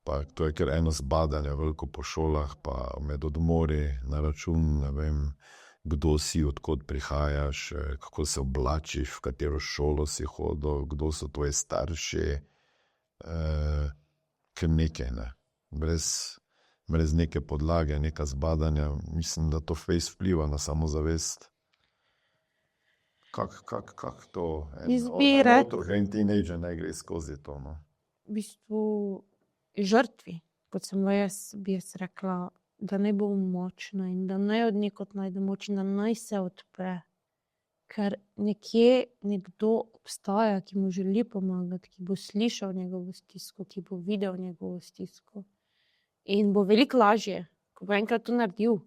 pa to je kar eno zbadanje veliko po šolah, pa med odmori na račun, ne vem, kdo si, odkot prihajaš, kako se oblačiš, v katero šolo si hodil, kdo so tvoji starši, ker nekaj, ne. Brez neke podlage, neka zbadanja, mislim, da to fejst vpliva na samozavest. Kako to Izbire. en teenager ne gre skozi to, no? V bistvu žrtvi, kot sem jaz, bi jaz rekla, da ne bo močna in da naj od nekod najde moč in da naj se odpre. Ker nekje nekdo obstaja, ki mu želi pomagati, ki bo slišal njegovo stisko, ki bo videl njegovo stisko. In bo veliko lažje, ko bo enkrat to naredil.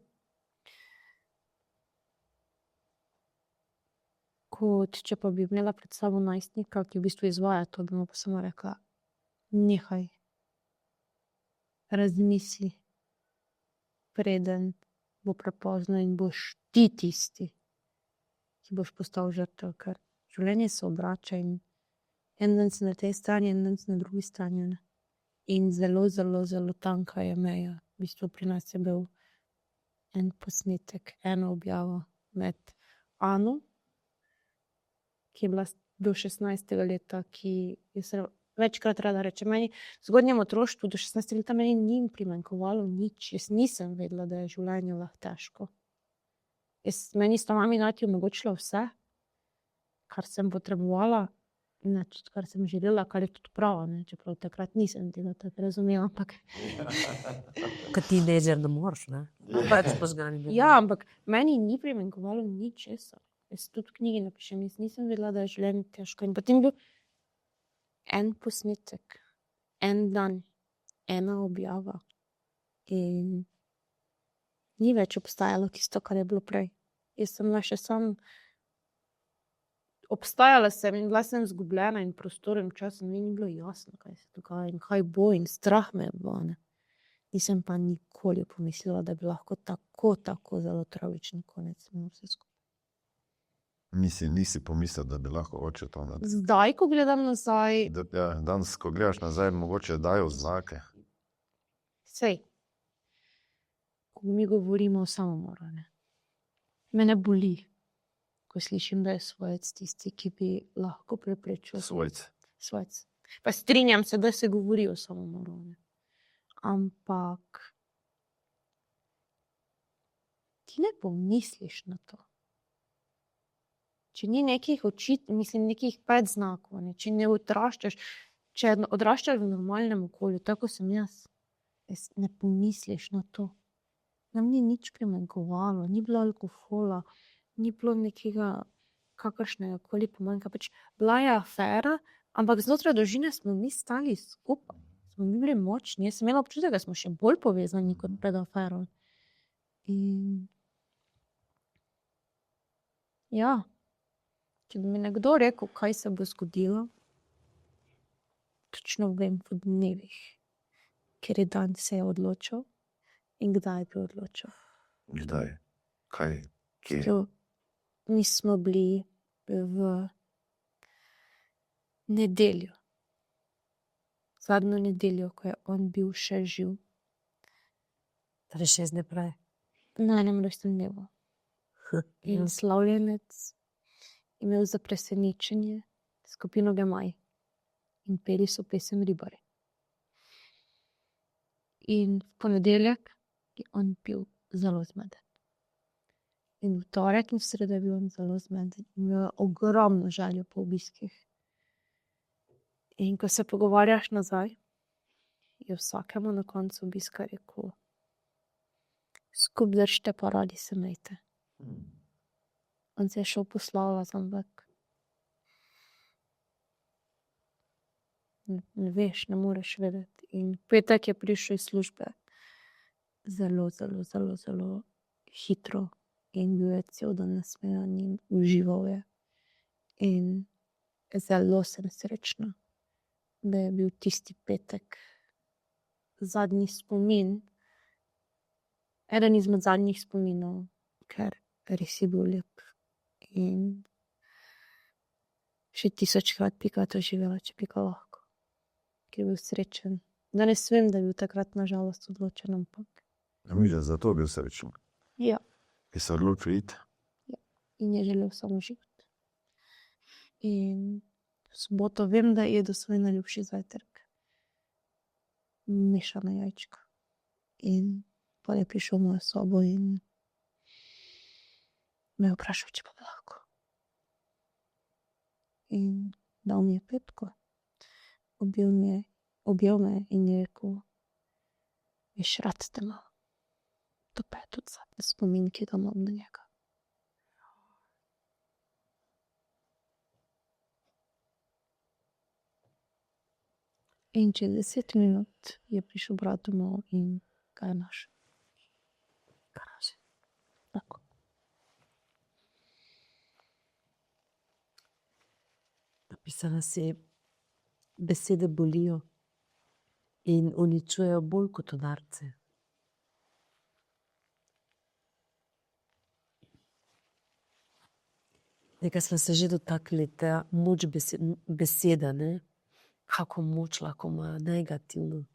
Kot če pa bi imela pred sabo najstnika, ki v bistvu izvaja to, bi mu pa samo rekla, nehaj, razmisli, preden bo prepozno in boš ti tisti, ki boš postal žrtev, ker življenje se obrača in en dan si na tej strani, en dan si na drugi strani. Ne? In zelo, zelo, zelo tanka je meja. V bistvu pri nas je bil en posnetek, ena objava med Ano, ki je bila do 16. leta, ki je se večkrat rada reče, meni v zgodnjem otroštvu do 16. leta meni ni primanjkovalo nič. Jaz nisem vedela, da je življenje lahko težko. Meni sta mami in ati omogočila vse, kar sem potrebovala, kar sem želela, kar je tudi pravo, ne? Čeprav takrat nisem tega tako razumela, ampak Kot teenager ne moreš, ne? Pač požgani. ja, ampak meni ni primanjkovalo ničesar. Jaz tudi v knjigi napišem, jaz nisem vedela, da je življenje težko. In potem bil en posnetek, en dan, ena objava in ni več obstajalo tisto, kar je bilo prej. Jaz sem bila še obstajala sem in bila sem zgubljena in prostorom časom mi ni bilo jasno, kaj se dogaja in kaj bo in strah me je bilo, ne. Nisem pa nikoli pomislila, da bi lahko tako zelo tragičen konec imel vse skupaj. Nisi pomislil, da bi lahko oče to naredil. Zdaj, ko gledam nazaj, Danes, ko gledaš nazaj, mogoče dajo znake. sej, ko mi govorimo o samomoru, ne. Mene boli, ko slišim, da je svojec tisti, ki bi lahko preprečil svojec. Pa strinjam se, da se govori o samomoru, ne. Ampak ti ne pomisliš na to. Če ni nekih nekih predznakov, ne, če ne odraščaš, če odraščaš v normalnem okolju, tako sem jaz ne pomisliš na to. Nam ni nič primanjkovalo, ni bilo alkohola, ni bilo nekega kakršnega koli pomanjka. Pač bila je afera, ampak znotraj družine smo mi stali skupaj, smo mi bili močni. Jaz sem imela občutek, da smo še bolj povezani kot pred afero. In ja, če bi mi nekdo rekel, kaj se bo zgodilo, točno vem v dnevih, ker je dan se je odločil in kdaj bi odločil. Kdaj? Kaj? Kje? Mi smo bili v nedeljo. Zadnjo nedeljo, ko je on bil še živ. Torej 6 dni prej. Na enem rojstnem dnevu. In slavljenec imel za presenečenje skupino Gemaj in peli so pesem Ribari. In v ponedeljek je on pil zelo zmeden. In v torek in v sredo je bil on zelo zmeden. Imel je ogromno željo po obiskih. In ko se pogovarjaš nazaj, je vsakemu na koncu obiska rekel: skup držite pa radi se imejte. On se je šel poslavljati, ampak ne veš, ne moreš vedeti. In v petek je prišel iz službe zelo hitro in bil je cel dan nasmejan in užival je. In zelo sem srečna, da je bil tisti petek zadnji spomin, eden izmed zadnjih spominov, ker res je bil lep. In še 1000krat bi ga doživela, če bi ga lahko. Ker je bil srečen. Danes vem, da je bil takrat na žalost odločen, ampak Mislim, zato je bil srečen. ja. Je se odločil iti. In je želel samo živeti. In v soboto vem, da je jedel svoj najljubši zajtrk. Mešana jajčka. In pa je prišel v mojo sobo in me je vprašal, če pa bi lahko. In dal mi je petko. Objel me in je rekel: veš, rad te imam. To pa je tudi zadnji spomin, ki ga imam na njega. In čez 10 minut je prišel brat domov in ga je našel. Garaži. Tako. Napisala si: besede bolijo in uničujejo bolj kot udarce. Nekaj smo se že dotaknili, ta moč besede, ne? Kako moč lahko ima negativno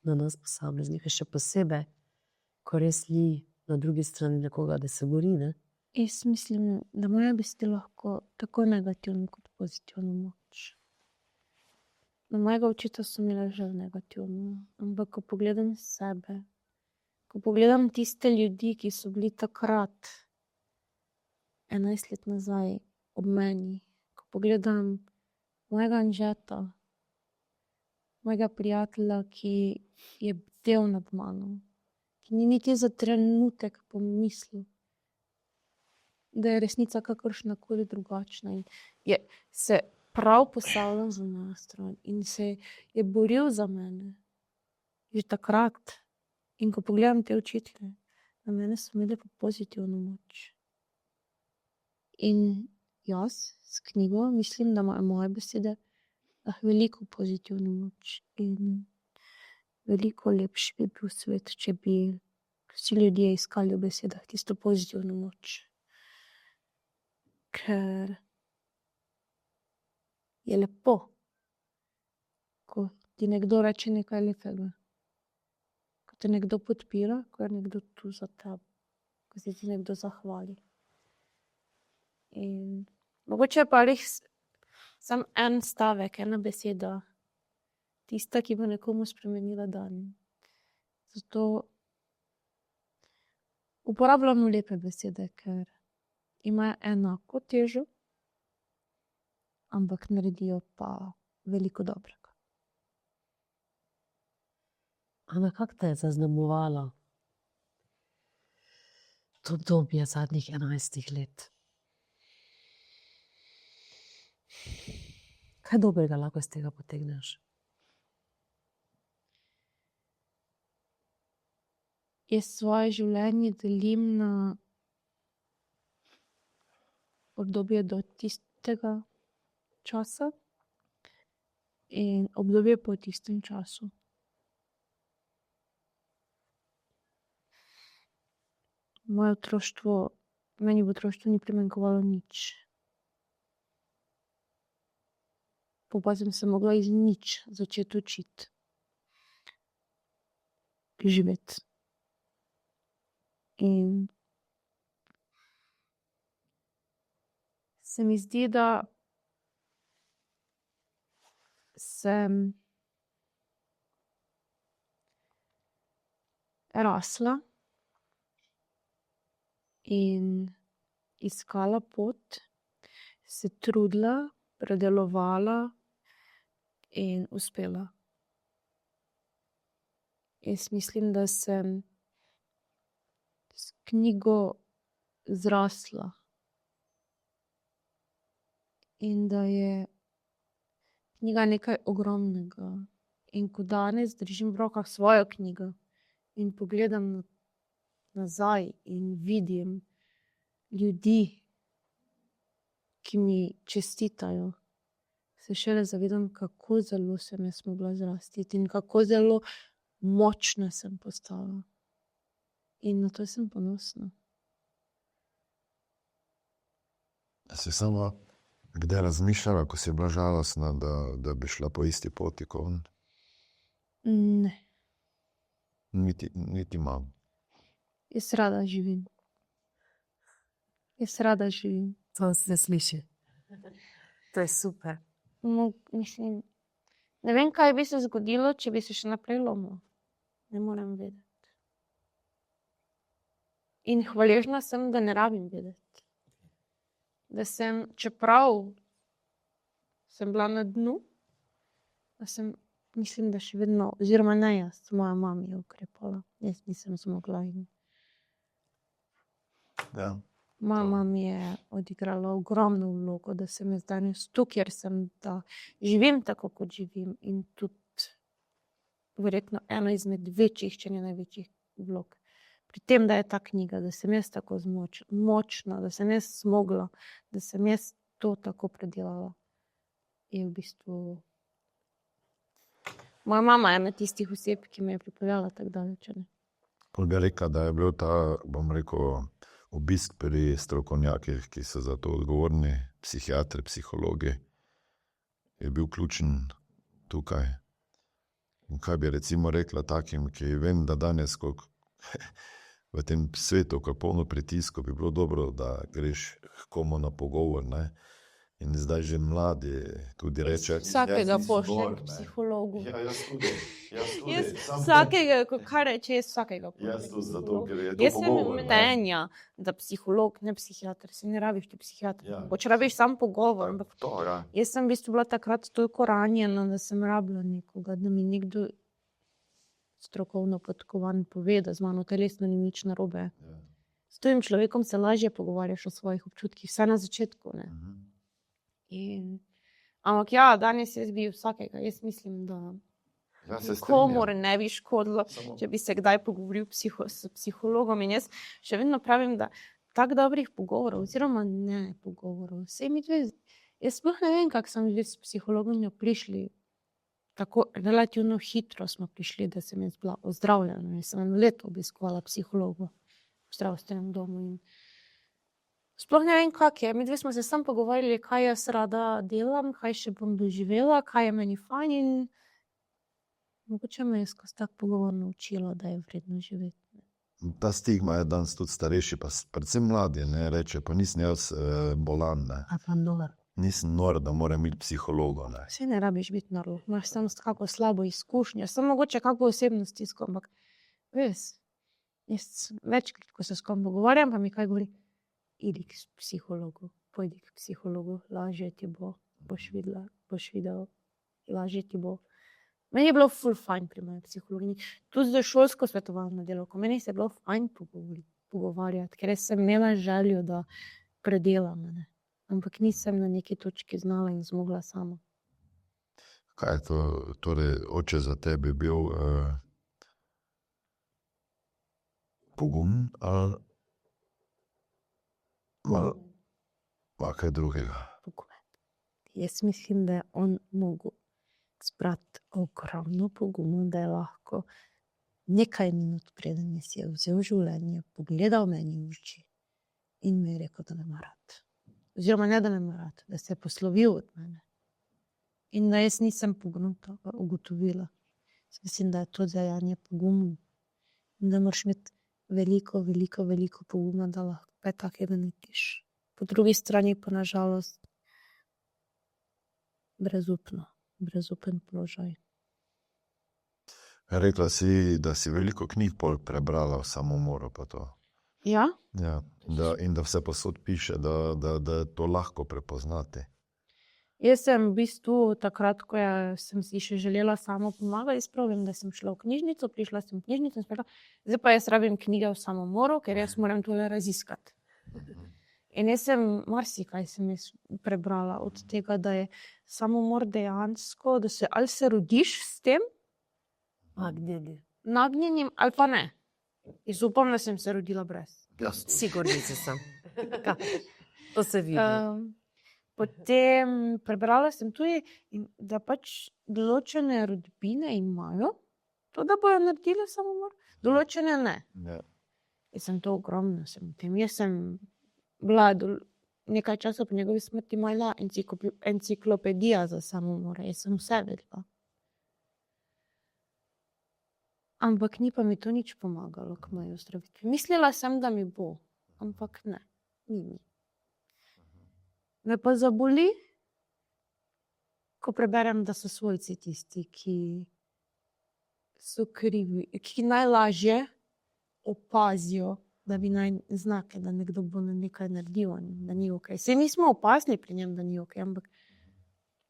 na nas posameznike, še posebej, ko res li na drugi strani nekoga, da se bori, ne? Jaz mislim, da moja beseda lahko tako negativno kot pozitivno moč. Na mojega očeta so imele že negativno, ampak ko pogledam sebe, ko pogledam tiste ljudi, ki so bili takrat 11 let nazaj ob meni, ko pogledam mojega Anžeta, mojega prijatelja, ki je bdel nad mano, ki ni niti za trenutek pomislil, da je resnica kakršnakoli drugačna in je se prav postavljal za mojo stran in se je boril za mene. Že takrat. In ko pogledam te učitelje, na mene so imeli pa pozitivno moč. In jaz s knjigo mislim, da imajo moje besede veliko pozitivno moč in veliko lepši bi bil svet, če bi vsi ljudje iskali v besedah tisto pozitivno moč. Ker je lepo, ko ti nekdo reče nekaj lepega, ko te nekdo podpira, ko je nekdo tu za tebe, ko se ti nekdo zahvali. In mogoče pa res samo en stavek, ena beseda, tista, ki bo nekomu spremenila dan. Zato uporabljamo lepe besede, ker imajo enako težo, ampak naredijo pa veliko dobrega. Ana, kako te je zaznamovalo to obdobje zadnjih 11 let? Kaj dobrega lahko iz tega potegneš? Jaz svoje življenje delim na obdobje do tistega časa in obdobje po tistem času. Moje otroštvo, meni v otroštvu ni primanjkovalo nič. Pa sem se mogla iz nič začeti učiti. Živeti. In se mi zdi, da sem rasla in iskala pot, se trudila, predelovala in uspela. Jaz mislim, da sem s knjigo zrasla in da je knjiga nekaj ogromnega. In ko danes držim v rokah svojo knjigo in pogledam nazaj in vidim ljudi, ki mi čestitajo, se šele zavedam, kako zelo sem jaz mogla zrasti in kako zelo močna sem postala. In na to sem ponosna. Si sama kdaj razmišljala, ko si bila žalostna, da bi šla po isti poti kot on? Ne, Niti mam. jaz rada živim. Jaz rada živim. To se sliši. To je super. Mislim, ne vem, kaj bi se zgodilo, če bi se še naprej lomila. Ne morem vedeti. In hvaležna sem, da ne rabim vedeti. Da sem, čeprav sem bila na dnu, da sem, mislim, da še vedno, oziroma ne jaz, moja mama je ukrepala. Jaz nisem zmogla in Ja. moja mama je odigrala ogromno vlogo, da sem jaz danes tu, kjer sem, da živim tako, kot živim in tudi verjetno ena izmed večjih, če ne največjih vlog. Pri tem, da je ta knjiga, da sem jaz tako močna, da sem jaz zmogla, da sem jaz to tako predelala, je v bistvu moja mama je ena tistih oseb, ki me je pripeljala tako daleč. Pol bi rekla, da je bil ta, bom rekel, obisk pri strokovnjakih, ki so za to odgovorni, psihiatri, psihologi, je bil ključen tukaj. In kaj bi recimo rekla takim, ki vem, da danes, v tem svetu, ko je polno pritiskov, bi bilo dobro, da greš k komu na pogovor, ne? In zdaj že mladi tudi reče, Vsakega pošljem k psihologu. Ja, jaz tudi. Vsakega, kaj reče, jaz vsakega pošljem. Jaz tudi zato, ker je to Jaz sem pogovor. ne. mnenja, da psiholog, ne psihiater, se ne rabiš ti psihiater. Ja. Če rabiš sam pogovor, ampak To, ja. jaz sem v bistvu bila takrat toliko ranjena, da sem rabila nekoga, da mi nekdo strokovno podkovan pove, da z mano telesno ni nič narobe. Ja. S tujim človekom se lažje pogovarjaš o svojih občutkih, vsaj na začetku. Ne? Ampak ja, danes jaz bi vsakega, jaz mislim, da Ja, se komor strinjam. ne bi škodilo, Samo- če bi se kdaj pogovoril s psihologom. In jaz še vedno pravim, da tako dobrih pogovorov, oziroma ne pogovorov, vse mi dve, jaz sploh ne vem, kako sem s psihologom prišli. Tako relativno hitro smo prišli, da sem jaz bila ozdravljena. Jaz sem leto obiskovala psihologa v zdravstvenem domu. In sploh ne vem, kak je. Mi dve smo se samo pogovarjali, kaj jaz rada delam, kaj še bom doživela, kaj je meni fajn. In mogoče me je skozi tak pogovor naučila, da je vredno živeti. Ta stigma je danes tudi starejši, pa predvsem mladi, ne, reče, pa nisem jaz bolan, ne. A pa nor. Nisem nor, da moram imeti psihologa, ne. Vse ne rabiš biti noro, imaš samo kako slabo izkušnjo, samo mogoče kako osebno stisko, ampak res, jaz večkrat, ko se s kom pogovarjam, pa mi kaj govori, idi k psihologu, pojdi k psihologu, lažje ti bo, boš videl, lažje ti bo. Meni je bilo ful fajn pri moji psihologinji, tudi za šolsko svetovalno delavko, meni se je bilo fajn pogovarjati, ker sem imela željo, da predelam, ne. Ampak nisem na neki točki znala in zmogla sama. Kaj je to, torej oče za tebe bil pogum ali kaj drugega? Dokument. Jaz mislim, da je on mogel zbrati ogromno poguma, da je lahko nekaj minut preden mi si je vzel življenje, pogledal meni v oči in mi je rekel, da me ima rad. Oziroma ne, da me ima rad, da se je poslovil od mene. In da jaz nisem pogumno ugotovila. Mislim, da je to dejanje pogumno. In da moraš imeti veliko poguma, da lahko kaj takega narediš. Po drugi strani pa nažalost brezupen položaj. Rekla si, da si veliko knjig pol prebrala o samomoru pa to. Ja, Ja, in da vse posod piše, da je to lahko prepoznati. jaz sem v bistvu takrat, ko sem si še želela samo pomagati, sprovim, da sem šla v knjižnico, prišla sem v knjižnico in sem rekla, zdaj pa jaz rabim knjige o samomoru, ker jaz moram tole raziskati. In jaz sem marsikaj sem jaz prebrala od tega, da je samomor dejansko, da se ali se rodiš s tem nagnjenjem ali pa ne. Jaz upam, da sem se rodila brez. Sigurnica sem. To se vidi. Potem prebrala sem tudi, da pač določene rodbine imajo to, da bojo naredile samomor, določene ne. Ja. Jaz sem to ogromno sem v tem. Jaz sem bila nekaj časa po njegovi smrti imela enciklopedija za samomore. Jaz sem vse vedela. Ampak ni pa mi to nič pomagalo k moji ozdravitvi. Mislila sem, da mi bo, ampak ne, ni mi. Me pa zaboli, ko preberem, da so svojci tisti, ki so krivi, ki najlažje opazijo, da bi naj znake, da nekdo bo nekaj naredil, da ni okej. Saj nismo opazili pri njem, da ni okej, ampak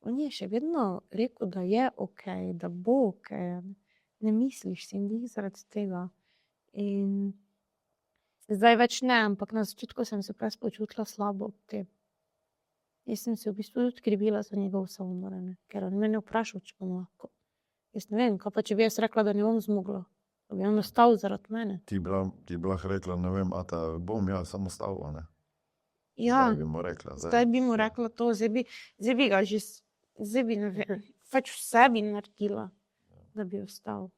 on je še vedno rekel, da je okej, da bo okej. Ne misliš si in zaradi tega. In zdaj več ne, ampak na začetku sem se prej počutila slabo ob tem. Jaz sem se v bistvu tudi krivila za njegov samomor, ker on mene vprašal, če bom lahko. Jaz ne vem, kaj pa če bi jaz rekla, da ne bom zmogla, da bi on ostal zaradi mene. Ti bi lahko rekla, ne vem, ata bom jaz samo ostal, ne? Ja, Zdaj bi mu rekla. zdaj bi mu rekla to, zdaj bi ga že, zdaj bi ne vem, pač vse bi naredila, da bi ostal.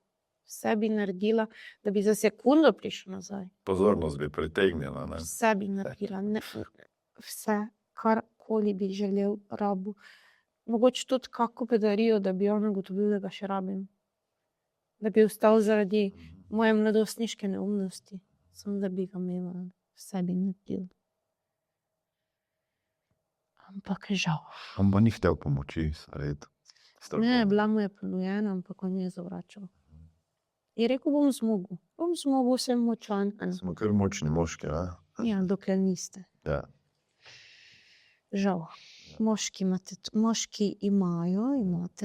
Vse bi naredila, da bi za sekundo prišel nazaj. Pozornost bi pritegnila, ne? Vse bi naredila, ne, vse, karkoli bi želel, rabu. Mogoče tudi kako bedarijo, da bi on ugotovil, da ga še rabim. Da bi ostal zaradi moje mladostniške neumnosti. Samo da bi ga imela, vse bi naredila. Ampak žal. On pa ni htel pomoči, red. Ne, bila mu je ponujena, ampak on je zavračal. Je rekel, bom zmogel, sem močan. Smo kar močni moški, ne? Ja, dokler niste. Ja. Žal. Moški imate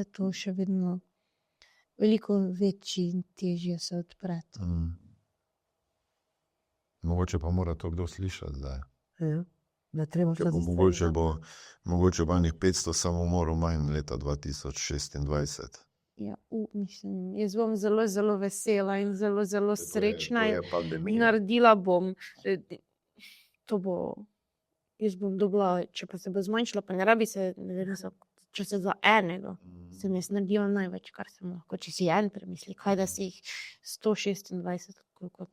to še vedno veliko večji in težje se odpreti. Mogoče pa mora to kdo slišati zdaj. Ja, da treba Ker mogoče bo enih 500 samomorov manj leta 2026. Ja, mislim, jaz bom zelo, zelo vesela in zelo, zelo srečna. Naredila bom. To bo, jaz bom dobila, če pa se bo zmanjšala, pa ne rabi se, ne vem, če se za enega, sem jaz naredila največ, kar sem lahko. Če si en premisli, kaj da si jih 126, koliko,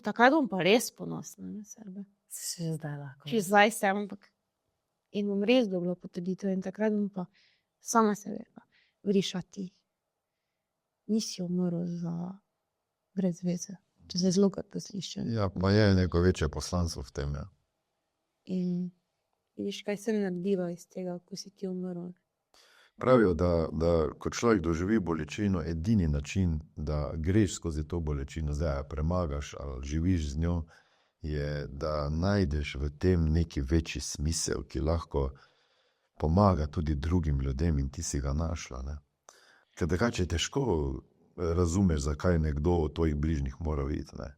takrat bom pa res ponosna na sebe. Še zdaj lahko. Če zdaj sem, ampak in bom res dobila potrditev in takrat bom pa sama se rekla, vrišati. Nisi umrl za brez veze. Če se zelo grdo sliši. Ja, pa je neko večje poslanstvo v tem, ja. In vidiš, kaj sem naredila iz tega, ko si ti umrl. Pravijo, da ko človek doživi bolečino, edini način, da greš skozi to bolečino, zdaj premagaš ali živiš z njo, je, da najdeš v tem neki večji smisel, ki lahko pomaga tudi drugim ljudem in ti si ga našla. Ne? Ker drugače je težko razumeš, zakaj nekdo od tvojih bližnjih mora iti. Ne?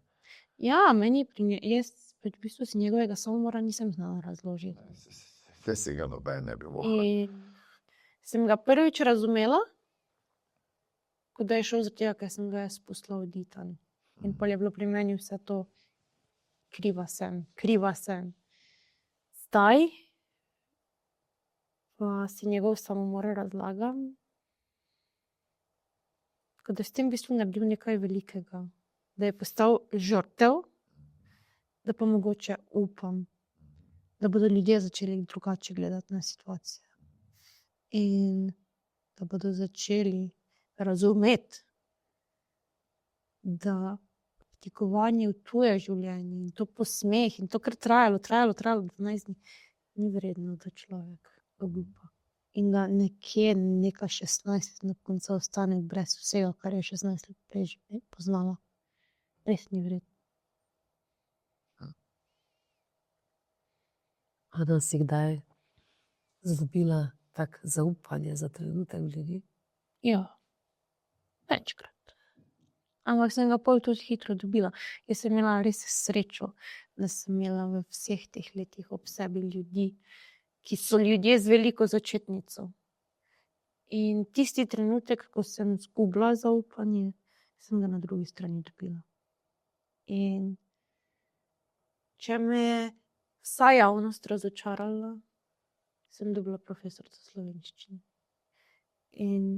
Ja, jaz v bistvu si njegovega samomora nisem znala razložiti. Vse si ga noben ne bi mogla. In sem ga prvič razumela, ko da je šel zaradi tega, ker sem ga jaz pustila oditi. In pol je bilo pri meni vse to, kriva sem. Zdaj pa si njegov samomor razlagam, kot da s tem v bistvu naredil nekaj velikega. Da je postal žrtev, da pa mogoče upam, da bodo ljudje začeli drugače gledati na situacijo. In da bodo začeli razumeti, da vtikovanje v tuje življenje in to posmeh in to, kar trajalo 12 dni, ni vredno, da človek obupa. In da nekje neka 16 na koncu ostane brez vsega, kar je 16 let prej poznala. Res ni vredno. Ana, si kdaj izgubila tak zaupanje za trenutek v ljudi? Ja, večkrat. Ampak sem ga pol tudi hitro dobila. Jaz sem imela res srečo, da sem imela v vseh teh letih ob sebi ljudi, ki so ljudje z veliko začetnico. In tisti trenutek, ko sem izgubila zaupanje, sem ga na drugi strani dobila. In če me je vsa javnost razočarala, sem dobila profesorca slovenščine. In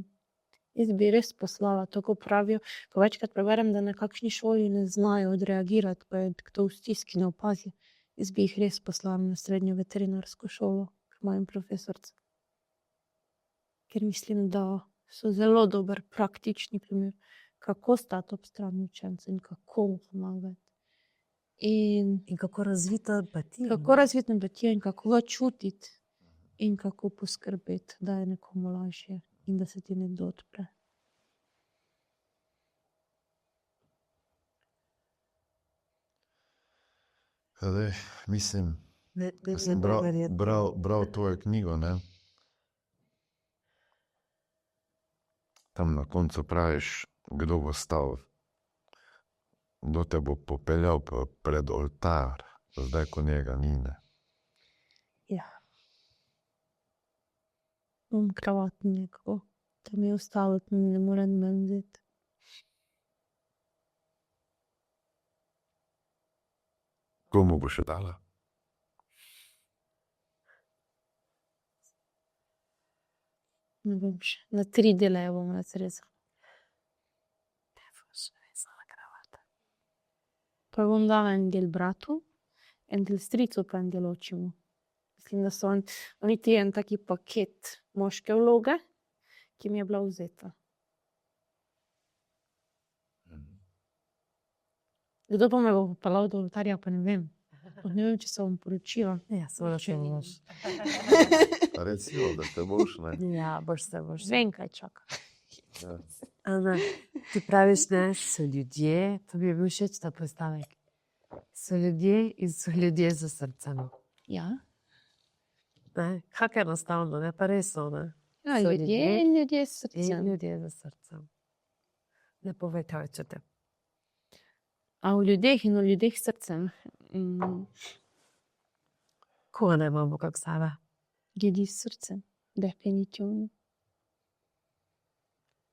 jaz bi res poslala, tako pravijo, ko večkrat preberem, da na kakšni šoli ne znajo odreagirati, ko je kdo v stiski ne opazi. Jaz bi jih res poslala na srednjo veterinarsko šolo k mojim profesorcem. Ker mislim, da so zelo dober praktični primer, kako stati ob strani učenca in kako mu pomagati. In kako razvita empatijo. Kako razviti empatijo in kako ga čutiti in kako poskrbeti, da je nekomu lažje in da se ti nekdo odpre. Zdaj, mislim, Ne sem bral tvojo knjigo, ne? Tam na koncu praviš, kdo bo stal, kdo te bo popeljal pred oltar, zdaj ko njega ni, ne. Ja. Kravatni nekako. To mi je ostalo, to mi ne more noben vzeti. Komu bo še dala? Ne vem še. Na 3 dele jo bom razrezala. Pa bom dala en del bratu, en del stricu, pa en del očemu. Mislim, da so oni ti en taki paket moške vloge, ki mi je bila vzeta. Kdo pa me bo popeljal do oltarja, pa ne vem. Ne vem, če se bom poročila. Ja, seveda se boš. Recimo, da te boš, ne. Ja, boš. Vem, kaj čaka. Ja. Ana, ti praviš, ne, so ljudje, to mi je bil všeč ta postavek. So ljudje in so ljudje za srcem. Ja. Ne, kako enostavno, ne, pa res so, ne. Ja, So ljudje in ljudje s In srcem. ljudje za srcem. Ne povej, kaj hočete. A v ljudeh in v ljudeh s srcem. Koga ne imamo kak sebe? Ljudi s srcem. Definitivno.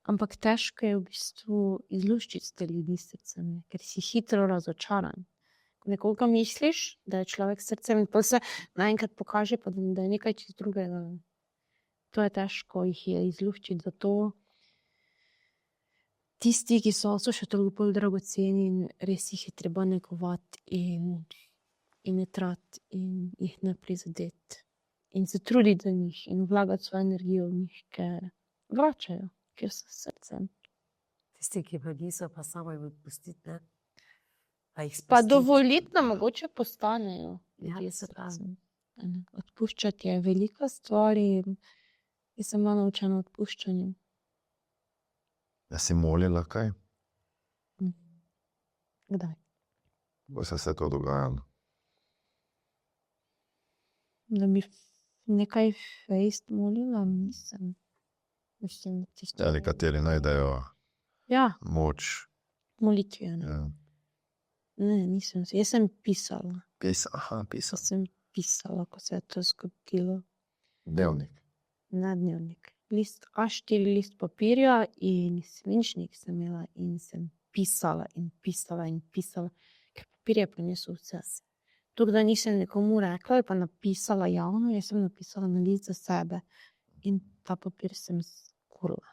Ampak težko je v bistvu izluščiti te ljudi s srcem, ne, ker si hitro razočaran. Ko nekoga misliš, da je človek s srcem in pa se naenkrat pokaže, pa da je nekaj čisto drugega. To je težko jih je izluščiti, zato tisti, ki so še toliko bolj dragoceni in res jih je treba negovati in ne trati in jih ne prizadeti. In se truditi za njih in vlagati svojo energijo v njih, ker vračajo, ker so s srcem. Tisti, ki pa niso, pa samo jim odpustiti, ne. Pa jih Pa spustiti. dovoliti, da mogoče postanejo. Ja, ljudje se s pravi. srcem. Odpuščati je velika stvar in jaz sem bila naučena odpuščanju. Ja, si molila kaj? Kdaj? Bo se to dogajalo? Da bi nekaj fejst molila, nisem. Mislim, tisto. Ja, nekateri najdejo Ja, moč. molitve. Ne. Ja. Ne, nisem. Jaz sem pisala. Aha, pisal. Jaz sem pisala, ko se je to zgodilo. Dnevnik. Na dnevnik. List A4, list papirja in svinčnik sem imela in sem pisala in pisala in pisala, ker papir je prinesel vse. Tako da nisem nekomu rekla, je pa napisala javno, jaz sem napisala na list za sebe in ta papir sem skurila.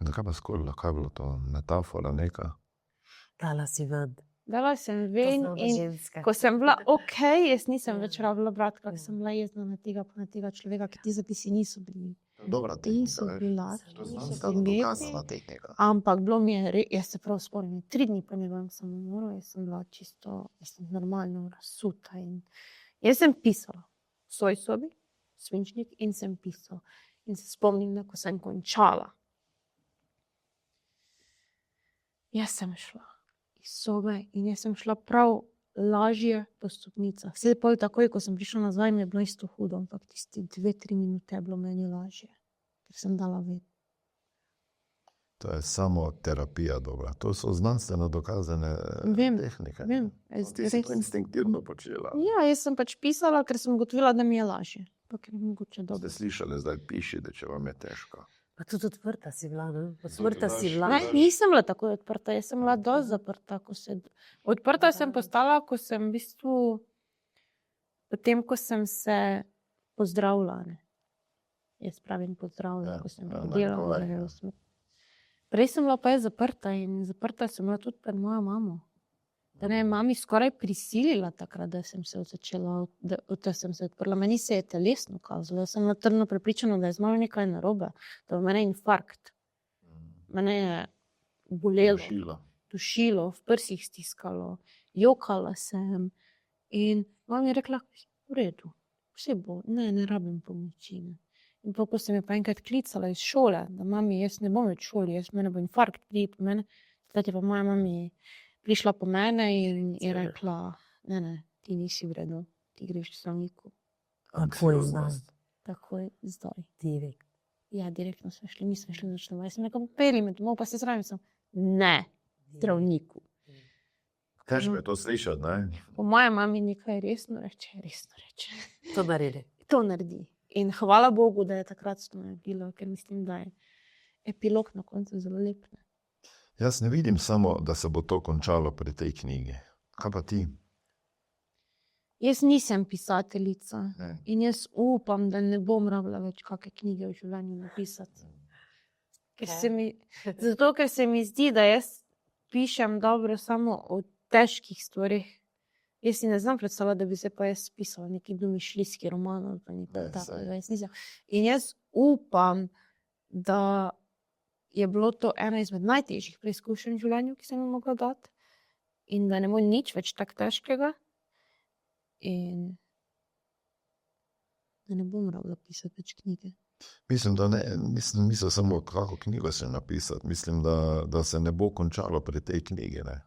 Zakaj pa skorila? Kaj je bilo to? Metafora neka? Dala si ven. Dala sem ven To so in ženske. ko sem bila okej, jaz nisem Ja. več rabila brati, kako Ja. sem bila jezna na tega, pa na tega človeka, ker ti zapisi niso bili. Dobra Niso bili To lažni, je niso znanstveno bili dokazana tehnika. ampak bilo mi je, jaz se prav spomnim, 3 dni po njegovem samomoru, jaz sem bila čisto, normalno razsuta in jaz sem pisala v svoji sobi, svinčnik in sem pisala. In se spomnim, da ko sem končala, jaz sem šla iz sobe in jaz sem šla prav lažje po stopnicah. Vse pol takoj, ko sem prišla nazaj, mi je bilo isto hudo, ampak tisti 2-3 minute je bilo meni lažje, ker sem dala ved. To je samo terapija dobra. To so znanstveno dokazane Vem, tehnike. Vem, Ti si to instinktivno počela. Ja, jaz sem pač pisala, ker sem ugotovila, da mi je lažje. Pa ker je mogoče Ste dobro. slišali, zdaj pišite, če vam je težko. Pa tudi odprta si bila, ne? Odprta si bila. Ne, nisem bila tako odprta, jaz sem bila dosti zaprta. Odprta sem postala, ko sem v bistvu, potem, ko sem se pozdravila. Ne. Jaz pravim pozdravila, Ja, ko sem ja, delala. tako je. Prej sem bila pa zaprta in zaprta sem bila tudi pred mojo mamo. Da ne, mami skoraj prisilila takrat, da sem se začela, da sem se odprla. Meni se je telesno kazalo, jaz sem bila trdno prepričana, da je z mano nekaj narobe, da je mene infarkt. Mene je bolelo, dušilo, v prsih stiskalo, jokala sem in mama je rekla, v redu, vse bo, ne rabim pomoči. Ne. In pa, ko sem jo pa enkrat klicala iz šole, da mami, jaz ne bom več v šoli, mene bo infarkt, pridi po mene, takrat je pa moja mami prišla po mene in je rekla, ne, ti nisi v redu, ti greš k zdravniku. Kako je zdaj? Takoj zdaj. Direkt. Ja, direktno smo šli, nismo šli noč domov. Jaz sem nekaj popeli me domov, pa se zdravim sem. Ne, zdravniku. Težko je to slišati, ne? Po moja mami nekaj resno reče. To naredi. To naredi. In hvala Bogu, da je takrat to naredilo, ker mislim, da je epilog na koncu zelo lep. Ne. Jaz ne vidim samo, da se bo to končalo pri tej knjigi. Kaj pa ti? Jaz nisem pisateljica Ne. in jaz upam, da ne bom rabila več kakšne knjige v življenju napisati. Zato, ker se mi zdi, da jaz pišem dobro samo o težkih stvareh. Jaz si ne znam predstavljati, da bi se pa jaz pisala neki domišljijski roman ali pa nekaj Ne, saj. takega. Jaz nisem. In jaz upam, da je bilo to ena izmed najtežjih preizkušenj v življenju, ki sem jo mogla dati, in da ne bo nič več tako težkega, in da ne bom rabila pisati več knjige. Mislim, da ne, mislim samo, kako knjigo se napisati. Mislim, da se ne bo končalo pri tej knjigi, ne.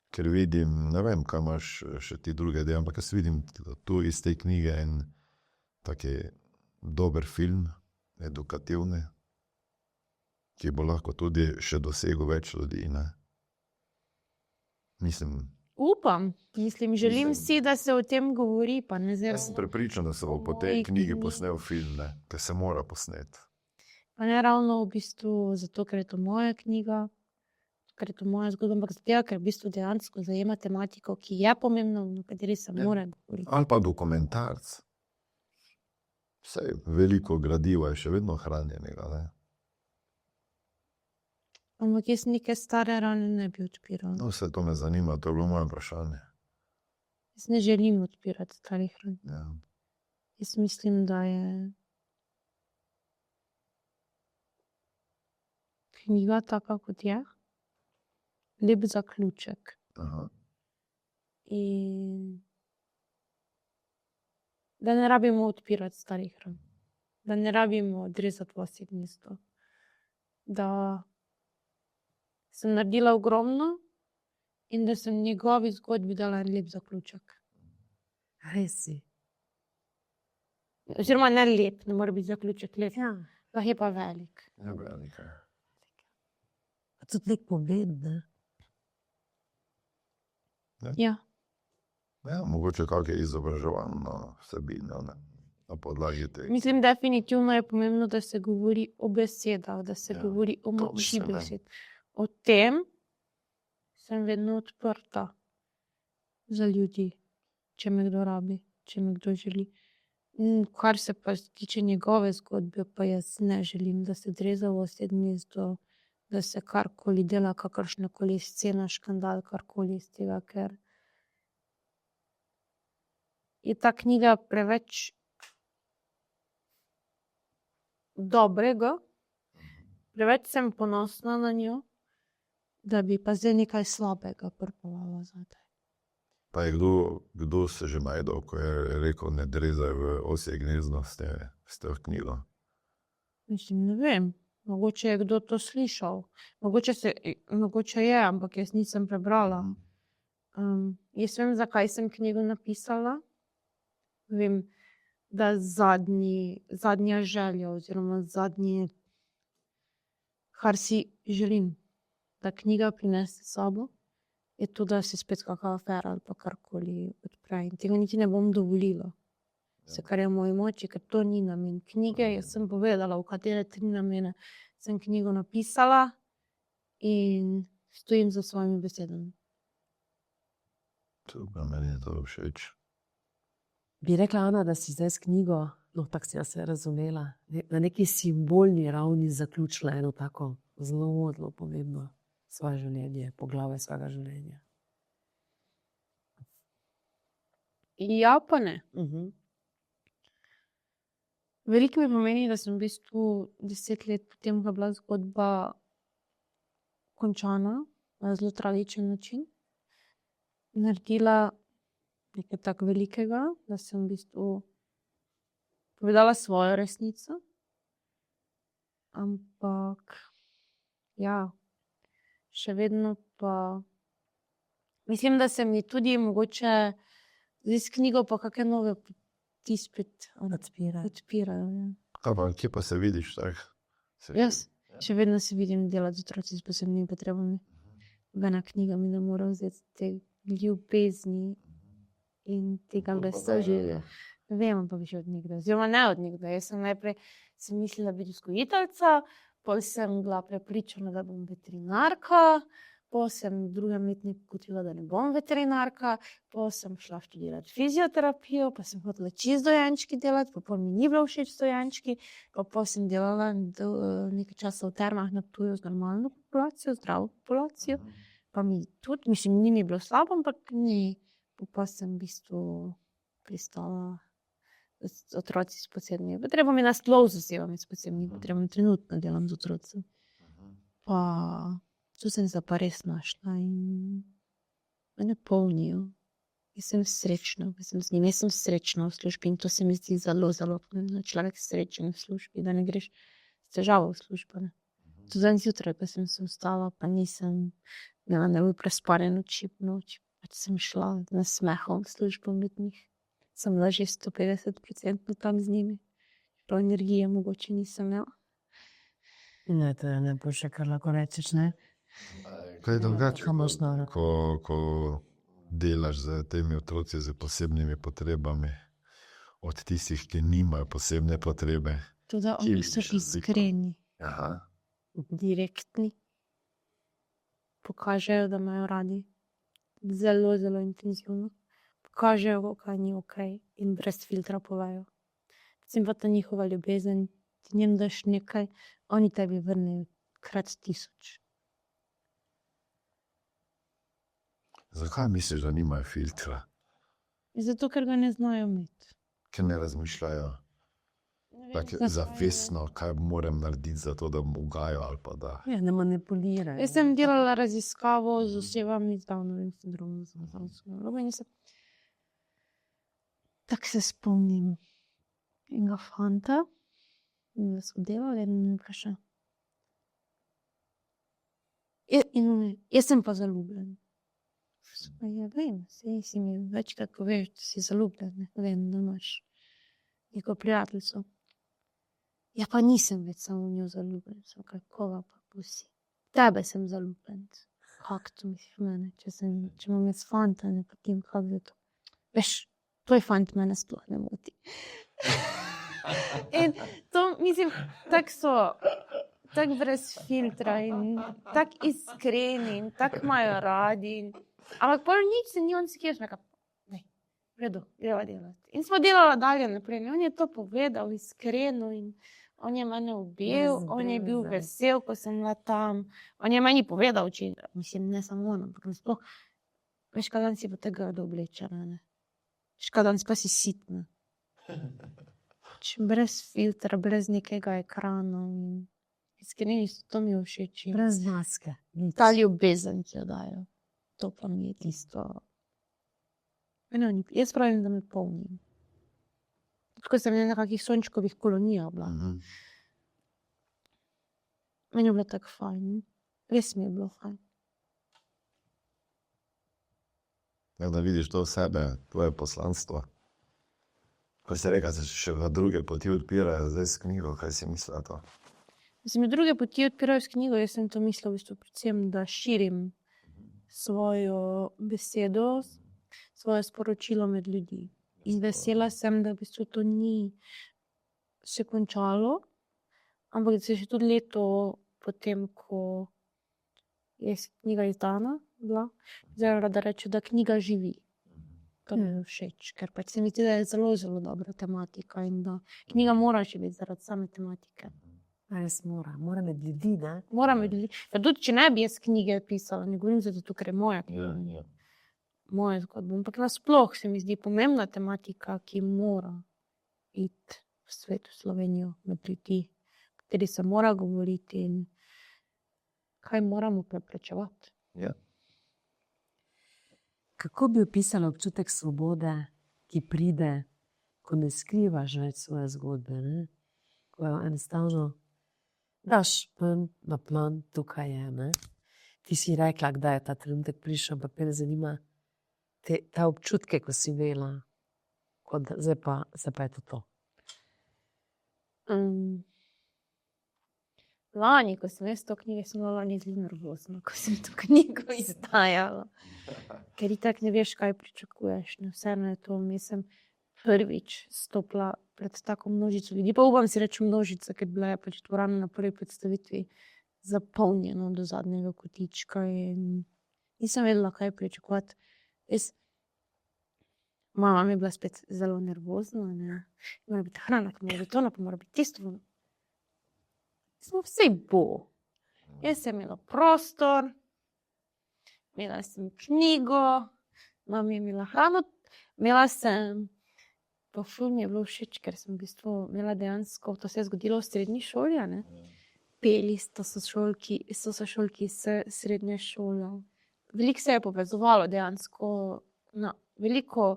Ker vidim, ne vem, kaj imaš še ti druge ideje, ampak jaz vidim tu iz te knjige en taki dober film, edukativni, ki bo lahko tudi še dosegel več ljudi, ne. Mislim, Želim si, da se o tem govori, pa ne zdaj. jaz sem prepričan, da se bo po tej knjigi posnel film, ne, ker se mora posneti. Pa ne ravno v bistvu zato, ker je to moja knjiga, ker je to moja zgodba, ampak zato, ker v bistvu dejansko zajema tematiko, ki je pomembna, o kateri se mora govoriti. Ali pa dokumentarc. Saj veliko gradiva je še vedno hranjenega, ne. Ampak jaz neke stare rane ne bi odpirala. No, vse to me zanima, to je bilo moje vprašanje. Jaz ne želim odpirati starih ran. Ja. Jaz mislim, da je knjiga taka, kot je, lep zaključek. Aha. In da ne rabimo odpirati starih ran. Da ne rabimo odrezati vasi gnezdo. Da sem naredila ogromno in da sem njegovi zgodbi dala en lep zaključek. Res si. Oziroma ne lep, ne mora biti zaključek lep. Ja. Lahko je pa velik. Ja, velika. Pa tudi nek pogled, ne? Ja. Ja, mogoče kakšne izobraževalno vsebino, ne, na podlagi tega. Mislim, definitivno je pomembno, da se govori o besedah, da se Ja, govori o to moči mislim, ne. besed. O tem sem vedno odprta za ljudi, če me kdo rabi, če me kdo želi. Kar se pa tiče njegove zgodbe, pa jaz ne želim, da se dreza v vasi gnezdo, da se karkoli dela, kakršnakoli scena, škandal, karkoli iz tega, ker je ta knjiga preveč dobrega, preveč sem ponosna na njo, da bi pa zdaj nekaj slabega pripeljala zadaj. Pa je kdo se že najdel, ko je rekel, ne drezaj v osje gnezdo s to knjigo? Mislim, ne vem, mogoče je kdo to slišal, mogoče je, ampak jaz nisem prebrala. Jaz vem, zakaj sem knjigo napisala. Vem, da zadnja želja oziroma zadnje, kar si želim, da knjiga prinese s sabo, je to, da se spet kakšna afera ali pa karkoli odpre. In tega niti ne bom dovolila. Vse, kar je v moji moči, ker to ni namen knjige. Jaz sem povedala, v katere 3 namene sem knjigo napisala in stojim za svojimi besedami. Super, meni je to všeč. Bi rekla, Ana, da si zdaj s knjigo, no, tako si jaz razumela, na neki simbolni ravni zaključila eno tako zelo, zelo pomembno svoje življenje, poglavje svojega življenja. Ja, pa ne. Uh Veliko mi pomeni, da sem v bistvu 10 let potem, ko je bila zgodba končana na zelo tragičen način, naredila nekaj tako velikega, da sem v bistvu povedala svojo resnico. Ampak ja, še vedno pa mislim, da se mi tudi mogoče zdaj s knjigo pa kakšne nove poti spet odpirajo. Ja. Kaj pa, kje pa se vidiš tak? Jaz še vedno se vidim delati z otroci s posebnimi potrebami. Nobena knjiga mi ne more vzeti te ljubezni in tega veselja. Vem, ampak že od nekdaj. Oziroma ne od nekdaj. Jaz sem najprej mislila biti vzgojiteljica, potem sem bila prepričana, da bom veterinarka, potem sem v 2. letniku ugotovila, da ne bom veterinarka, potem sem šla študirati fizioterapijo, pa sem hotela čisto z dojenčki delati, pa potem mi ni bilo všeč z dojenčki, pa potem sem delala nekaj časa v termah na Ptuju z normalno populacijo, zdravo populacijo, pa mi tudi, mislim, ni mi bilo slabo, ampak ni. Pa sem v bistvu pristala z otroci s posebnimi potrebami, nasploh z osebami s posebnimi potrebami, trenutno delam z otroci. Pa tu sem se pa res našla in mene polnijo. Jaz sem srečna, jaz sem srečna v službi in to se mi zdi zelo, zelo pomembno. Človek srečen v službi, da ne greš s težavo v službo. Tudi danes zjutraj, ko sem vstala, pa nisem imela najbolj prespane noči po noči. Pač sem šla na smehom v službo med njih. Sem bila že 150% tam z njimi. Prav energije mogoče nisem imela. Ne, to je najboljše, kar lahko rečeš, ne? Kaj je drugače, Imaš noro. ko delaš z temi otroci z posebnimi potrebami, od tistih, ki nimajo posebne potrebe? Tudi Kje oni so vidiš razliko? iskreni, Aha. direktni. Pokažejo, da imajo radi. Zelo, zelo intenzivno. Pokažejo, kaj ni okej in brez filtra povejo. Predvsem pa ta njihova ljubezen, ti njim daš nekaj, oni tebi vrnejo krat 1000. Zakaj misliš, da nimajo filtra? Zato, ker ga ne znajo imeti. Ker ne razmišljajo tako zavestno, kaj moram narediti za to, da bom ugajo ali pa da. Ja, ne manipulirajo. Jaz sem delala raziskavo z osebami z Downovim sindromom. Tako se spomnim enega fanta, da so delali in vprašali. Jaz sem pa zaljubljen. Ja, vem, si mi večkrat poveš, da si zaljubljen. Ne? Vem, da imaš neko prijateljstvo. Ja, pa nisem več samo v njo zaljubljen. Sem koga pa pusti. Tebe sem zaljubljen. Kako to misliš v mene? Če imam jaz fanta, ne potem kako je to. Veš, tvoj fant mene sploh ne moti. In to, mislim, tako so, tako brez filtra in tako iskreni in tako imajo radi. Ampak pol nič se ni on sikeš, neka, ne, v redu, greva delati. In smo delala dalje naprej. On je to povedal iskreno in on je mene objel, on je bil vesel, ko sem bila tam. On je meni povedal, mislim, ne samo on, ampak nasploh, veš, kaj dan si pa tega oblečena, ne. Veš, kaj dan pa si sitna. Brez filtra, brez nekega ekrana. Iskreni so, to mi je všeč. Brez maske. Ta ljubezen, ki jo dajo. To pa mi je tisto. Jaz pravim, da me polnim. Tako sem na nekakih sončkovih kolonijah bila. Meni je bilo tako fajn. Res mi je bilo fajn. Da vidiš to sebe, tvoje poslanstvo. Ko si rekel, da se še v druge poti odpirajo zdaj s knjigo, kaj si mislila to? Da se mi druge poti odpirajo s knjigo, jaz sem to mislila v bistvu predvsem, da širim svojo besedo, svoje sporočilo med ljudi. In vesela sem, da v bistvu to ni se končalo, ampak da se še tudi leto potem, ko je knjiga izdana, bila, zdaj rada reče, da knjiga živi. To mi je všeč, ker pač se mi zdi, da je zelo, zelo dobra tematika in da knjiga mora živeti zaradi same tematike. Res mora med ljudi, ne? Moram videti. Ja, tudi če ne bi jaz knjige pisala, ne govorim zato, ker je moja knjiga. Moja zgodba. Ampak nasploh se mi zdi pomembna tematika, ki mora iti v svet, v Slovenijo, med ljudi, o kateri se mora govoriti in kaj moramo preprečevati. Ja. Kako bi opisala občutek svobode, ki pride, ko ne skrivaš več svoje zgodbe, ne? Ko jo enostavno daš na plan, tukaj je, ne? Ti si rekla, kdaj je ta trenutek prišel, ampak me zanima te občutke, ko si imela, kot zdaj pa je to. Lani, ko sem jaz to knjigo, sem bila lani zelo nervozna, ko sem to knjigo izdajala. Ker itak ne veš, kaj pričakuješ. Vseeno je to, mislim, prvič stopila pred tako množico ljudi. Pa upam si reči množica, ker bila je pač dvorana na prvi predstavitvi zapolnjena do zadnjega kotička in nisem vedela, kaj pričakovati. Mama mi je bila spet zelo nervozna, ne. Mora biti hrana, pa mora biti ona, pa mora biti tisto. Vse bo. Jaz sem imela prostor, imela sem knjigo, mama je imela hrano, imela sem, pa ful mi je bilo všeč, ker sem v bistvu imela dejansko, to se je zgodilo v srednji šoli, ne? Peli sošolki iz srednje šole. Veliko se je povezovalo dejansko, veliko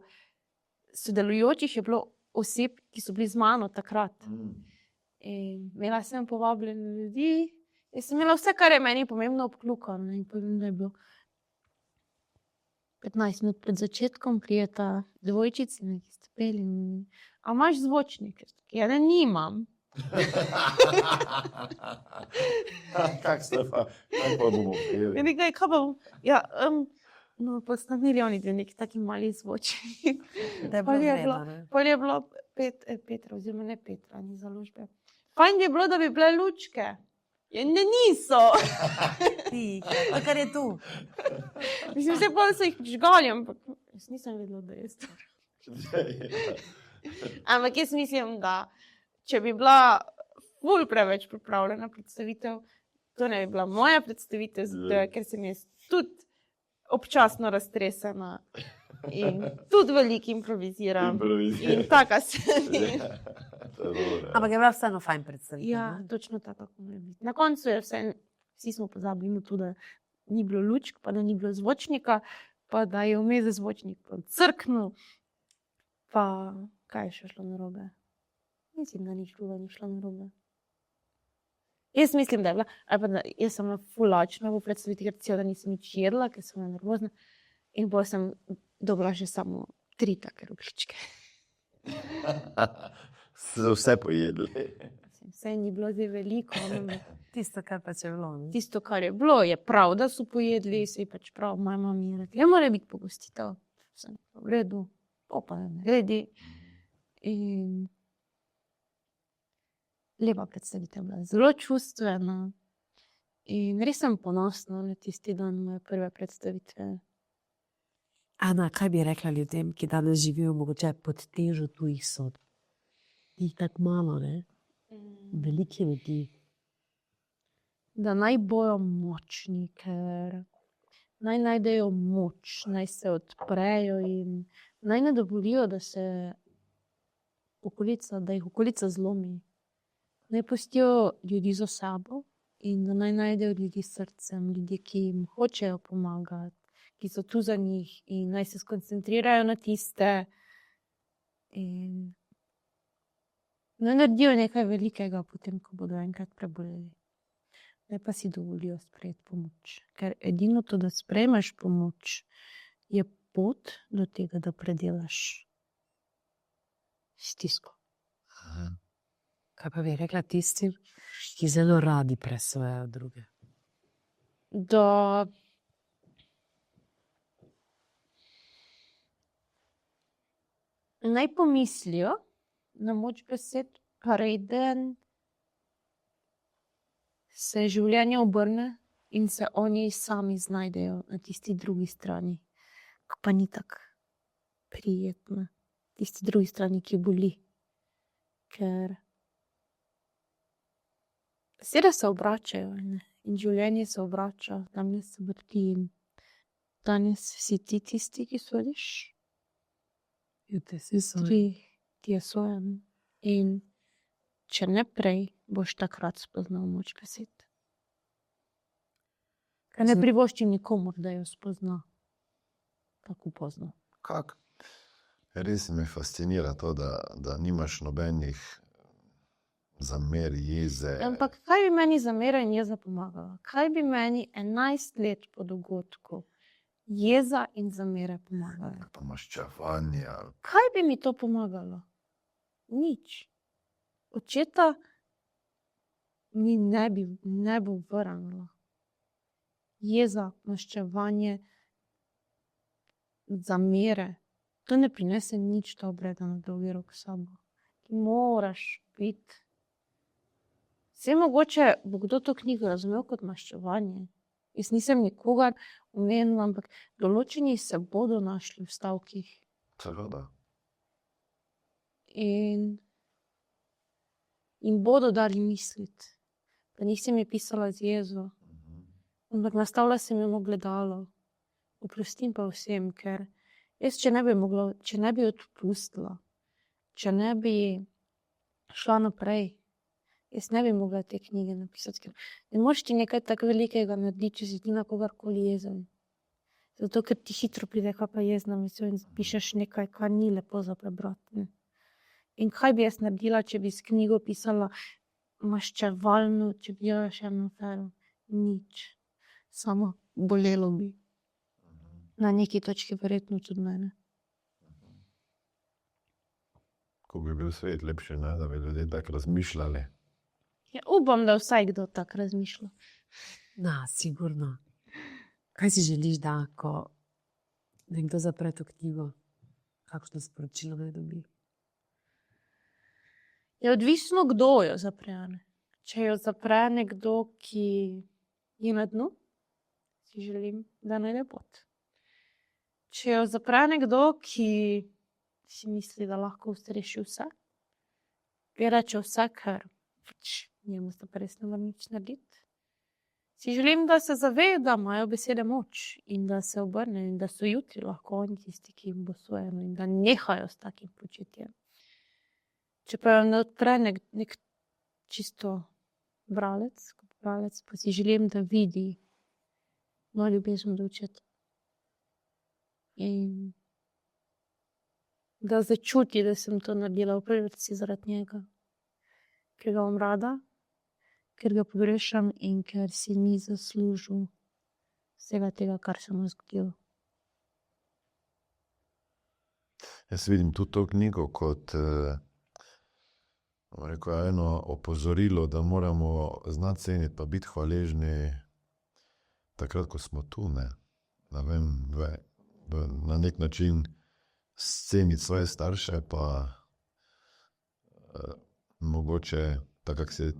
sodelujočih je bilo oseb, ki so bili z mano takrat. In imela sem povabljene ljudi, in sem imela vse, kar je meni pomembno obklukano. In povem, da je bilo 15 minut pred začetkom, prijeta dvojčici, ki ste peli. A imaš zvočnik? Ja, ne, nimam. Kak ste pa, kaj pa bomo peli? In nekaj, kaj pa bom? Ja, no, pa sta imeli oni neki taki mali zvočnik. Da je bilo vredno, ne? Pol je bilo Petra, oziroma ne Petra, ni založbe. Fajn bi bilo, da bi bile lučke. Ja, ne, niso. To, kar je tu. Mislim, vse pol so jih prižgali, ampak jaz nisem vedela, da je to. Ampak jaz mislim, da če bi bila ful preveč pripravljena predstavitev, to ne bi bila moja predstavitev, ker sem jaz tudi občasno raztresena in tudi veliko improviziram. In taka sem. Ampak je bila vseeno fajn predstavitev. Ja, točno tako mora biti. Na koncu je vsi smo pozabili na to, da ni bilo lučk, pa da ni bilo zvočnika, pa da je vmes zvočnik crknil, pa kaj je še šlo narobe? Mislim, da ni šlo narobe. Jaz mislim, da je bila, ali pa da jaz sem bila ful lačna v predstavitvi, ker celo da nisem nič jedla, ker sem bila nervozna in potem sem dobila že samo 3 take rogljičke. Ste vse pojedli. Vse ni bilo zdaj veliko, ampak Tisto, kar pač je bilo, ne? tisto, kar je bilo, je prav, da so pojedli, se je pač prav, moja mama mi je rekla, ja, mora biti pogostitev. Sem v redu, pa je naredi. In lepa predstavitev bila, zelo čustvena in res sem ponosna na tisti dan moje prve predstavitve. Ana, kaj bi rekla ljudem, ki danes živijo mogoče pod težo tujih sodb? Jih tako malo, ne? Veliki ljudi. Da naj bojo močni, ker naj najdejo moč, naj se odprejo in naj ne dovolijo, da jih okolica zlomi. Naj pustijo ljudi za sabo in da naj najdejo ljudi s srcem, ljudi, ki jim hočejo pomagati, ki so tu za njih in naj se skoncentrirajo na tiste in naj naredijo nekaj velikega potem, ko bodo enkrat preboleli. Ne pa si dovolijo sprejeti pomoč. Ker edino to, da sprejmeš pomoč, je pot do tega, da predelaš stisko. Kaj pa bi rekla tistim, ki zelo radi presvajajo druge? Da naj pomislijo na moč besed, preden se življenje obrne in se oni sami znajdejo na tisti drugi strani, ko pa ni tako prijetno. Tisti drugi strani, ki boli. Ker besede se obračajo, ne? In življenje se obrača, danes se vrti in danes si ti tisti, ki sodiš, Jutri si ti je sojen. In če ne prej, boš takrat spoznal moč besed. Ker ne privoščim nikomur, da jo spozna tako pozno. Kak? Res me fascinira to, da nimaš nobenih zamer, jeze. Ampak kaj bi meni zamera in jeza pomagala? Kaj bi meni 11 let po dogodku jeza in zamere pomagale? Pa maščevanje. Kaj bi mi to pomagalo? Nič. Očeta mi ne bo vrnilo. Jeza, maščevanje, zamere, to ne prinese nič dobrega na dolgi rok s sabo. Ti moraš biti. Vse mogoče bo kdo to knjigo razumel kot maščevanje. Jaz nisem nikogar omenila, ampak določeni se bodo našli v stavkih. Seveda. In bodo dali misliti. Pa nisem je pisala z jezo. Ampak nastavila sem jo na ogledalo. Oprostim pa vsem, ker jaz, če ne bi odpustila, če ne bi šla naprej, jaz ne bi mogla te knjige napisati. Ker ne moreš ti nekaj tako velikega narediti, če si ti na kogarkoli jezen. Zato, ker ti hitro pride kakšna jezna misel in pišeš nekaj, kar ni lepo za prebrati. In kaj bi jaz naredila, če bi s knjigo pisala maščevalno, če bi delala še eno afero? Nič. Samo bolelo bi. Na neki točki verjetno tudi mene. Ko bi bil svet lepši, ne, da bi ljudje tako razmišljali. Ja, upam, da vsaj kdo tako razmišlja. Na, sigurno. Kaj si želiš, da ko nekdo zapre to knjigo, kakšno sporočilo naj dobi? Je odvisno, kdo jo zapre. Ne? Če jo zapre nekdo, ki je na dnu, si želim, da najde pot. Če jo zapre nekdo, ki si misli, da lahko ustreši vse, ki reče vse, ker njemu sta pa res ne more nič narediti, si želim, da se zave, da imajo besede moč in da se obrne in da so jutri lahko oni tisti, ki jim bo sojeno in da nehajo s takim početjem. Če pa jo ne odpre nek čisto bralec, pa si želim, da vidi mojo ljubezen do očeta. In da začuti, da sem to naredila v prvi vrsti zaradi njega. Ker ga imam rada, ker ga pogrešam in ker si ni zaslužil vsega tega, kar se mu je zgodilo. Jaz vidim tudi to knjigo kot eno opozorilo, da moramo znati ceniti pa biti hvaležni takrat, ko smo tu, ne. Ne vem, na nek način ceniti svoje starše, pa mogoče, tako kak si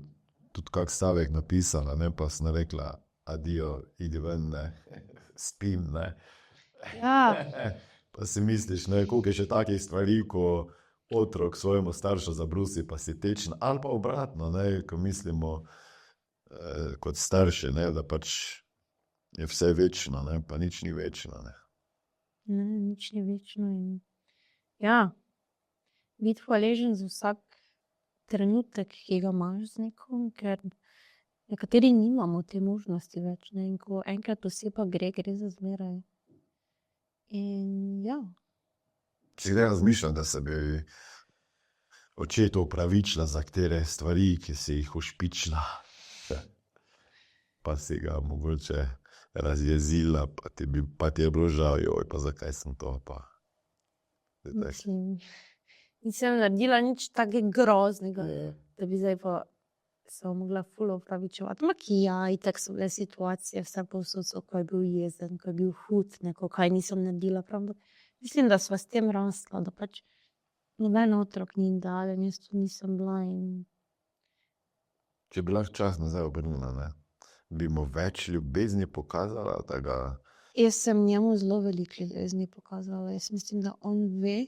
tudi kak stavek napisala, ne, pa sem rekla, adijo, idi ven, ne, spim, ne. Ja. Pa si misliš, ne, koliko je še takih stvari, ko otrok svojemu staršu zabrusi, pa si tečen, ali pa obratno, ne, ko mislimo kot starši, ne, da pač je vse večno, ne, pa nič ni večno, ne. Ne, nič ni večno in ja, biti hvaležen za vsak trenutek, ki ga imaš z nekom, ker nekateri nimamo te možnosti več, ne, in ko enkrat oseba gre za zmeraj. In ja. Si kdaj razmišljam, da se bi očetu opravičila za katere stvari, ki si jih ušpičila? pa si ga mogoče razjezila, pa ti je bilo žal, joj, pa zakaj sem to, pa. Mislim, nisem naredila nič takega groznega, da bi zdaj pa se mogla ful opravičevati. Ja, itak so bile situacije, vse povsod so, ko je bil jezen, ko je bil hud, neko, kaj nisem naredila. Ampak mislim, da sva s tem rasla, da pač noben otrok ni idealen, jaz tu nisem bila in Če bi lahko čas nazaj obrnila, ne, bi mu več ljubezni pokazala, da ga... jaz sem njemu zelo veliko ljubezni pokazala. Jaz mislim, da on ve,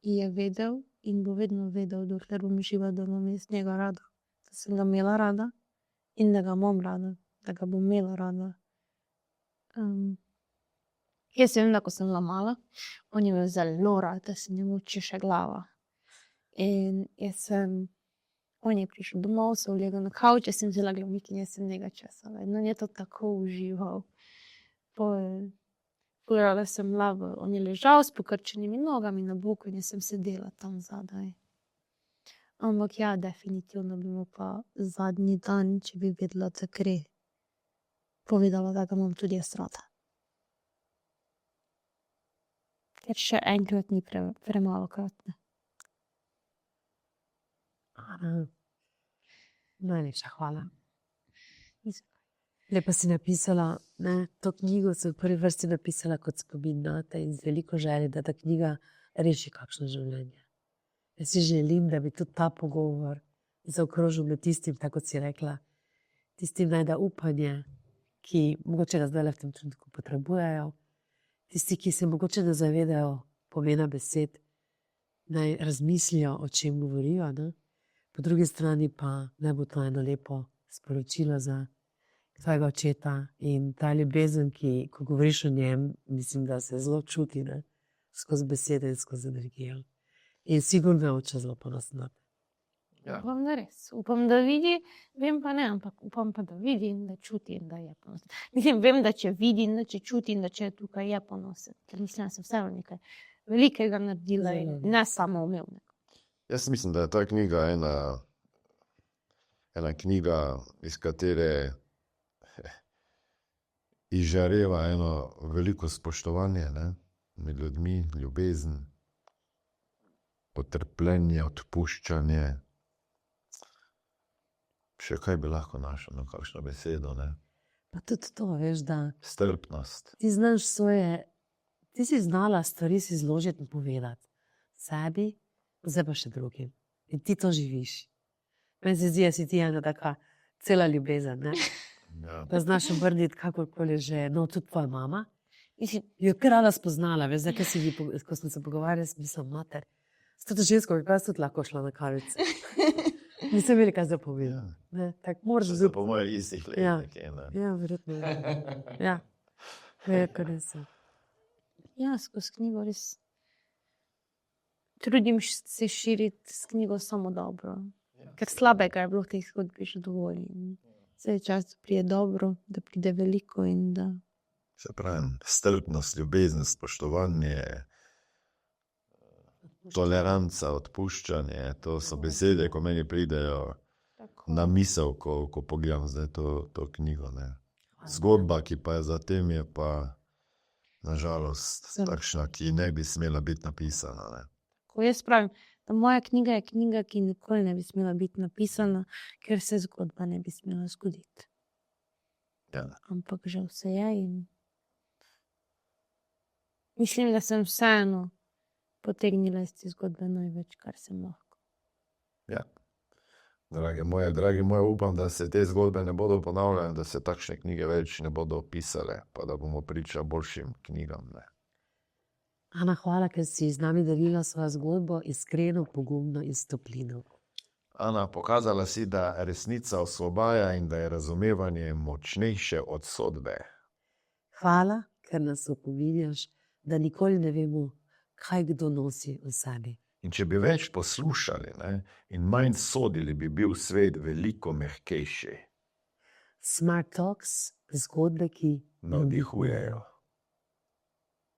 je vedel in bo vedno vedel, dokler bom živa, da bom jaz njega rada. Da sem ga imela rada in da ga imam rada, da ga bom imela rada. Jaz vem, da ko sem bila mala, on je imel zelo rad, da se njemu češe glava. In on je prišel domov, se ulegel na kavč, jaz sem vzela glavnik in jaz sem njega česala. In on je to tako užival. Ful rada sem bila, on je ležal s pokrčenimi nogami na boku in jaz sem sedela tam zadaj. Ampak ja, definitivno bi mu pa zadnji dan, če bi vedela, da gre, povedala, da ga imam tudi jaz rada. Ker še enkrat ni premalokrat, ne. Ana, najlepša hvala. Lepo si napisala, ne, to knjigo si v prvi vrsti napisala kot spomin nate in z veliko želje, da ta knjiga reši kakšno življenje. Jaz si želim, da bi tudi ta pogovor zaokrožil med tistim, tako kot si rekla, tistim najda upanje, ki mogoče ga zdaj v tem trenutku potrebujejo, tisti, ki se mogoče ne zavedajo pomena besed, naj razmislijo, o čem govorijo, ne? Po drugi strani pa naj bo to eno lepo sporočilo za tvojega očeta in ta ljubezen, ki, ko govoriš o njem, mislim, da se zelo čuti, ne? Skozi besede in skozi energijo. In sigurno je oče zelo ponosen. Ja. Upam, da res. Upam, da vidi, vem pa ne, ampak upam pa, da vidi in da čuti in da je ponosen. Mislim, vem, da če vidi in da če čuti in da če je tukaj, je ponosen. Ker mislim, da sem vseeno nekaj velikega naredila in ne samo umevnega. Jaz mislim, da je ta knjiga ena knjiga, iz katere izžareva eno veliko spoštovanje, ne, med ljudmi, ljubezen, potrpljenje, odpuščanje. Še kaj bi lahko našel, no, kakšno besedo, ne? Pa tudi to, veš, da Strpnost. ti znaš ti si znala stvari si zložiti in povedati sebi, zdaj pa še drugim. In ti to živiš. Meni se zdi, da si ti ena taka cela ljubezen, ne? Ja. Da znaš obrniti kakorkoli že, no, tudi tvoja mama. Mislim, jo je kar rada spoznala, veš, zdaj, ko smo se pogovarjali, sem mislila, mater, s to žensko, kaj tudi lahko šla na kavico. Nisem imeli kaj zapovedati. Ne, tako moraš So po mojih istih letih. Ja. Nekaj, ne? Ja, verjetno. Ja, verjetno res. Ja, skozi knjigo res trudim se širiti s knjigo samo dobro. Ker slabega je bilo v tej zgodbi že dovolj. Zdaj je čas, da pride dobro, da pride veliko in da... Se pravi, strpnost, ljubezen, spoštovanje, toleranca, odpuščanje, to so besede, ko meni pridejo na misel, ko pogledam zdaj to knjigo, ne. Zgodba, ki pa je za tem, je pa nažalost takšna, ki ne bi smela biti napisana, ne. Ko jaz pravim, da moja knjiga je knjiga, ki nikoli ne bi smela biti napisana, ker se zgodba ne bi smela zgoditi. Ja. Ampak žal se je in mislim, da sem vseeno potegnila iz te zgodbe največ, kar sem lahko. Ja. Dragi moji, upam, da se te zgodbe ne bodo ponavljale, da se takšne knjige več ne bodo pisale, pa da bomo priča boljšim knjigam, ne. Ana, hvala, ker si z nami delila svojo zgodbo iskreno, pogumno in s toplino. Ana, pokazala si, da resnica osvobaja in da je razumevanje močnejše od sodbe. Hvala, ker nas opominjaš, da nikoli ne vemo, kaj kdo nosi v sebi. In če bi več poslušali, ne, in manj sodili, bi bil svet veliko mehkejši. Smart Talks, zgodbe, ki Navdihujejo.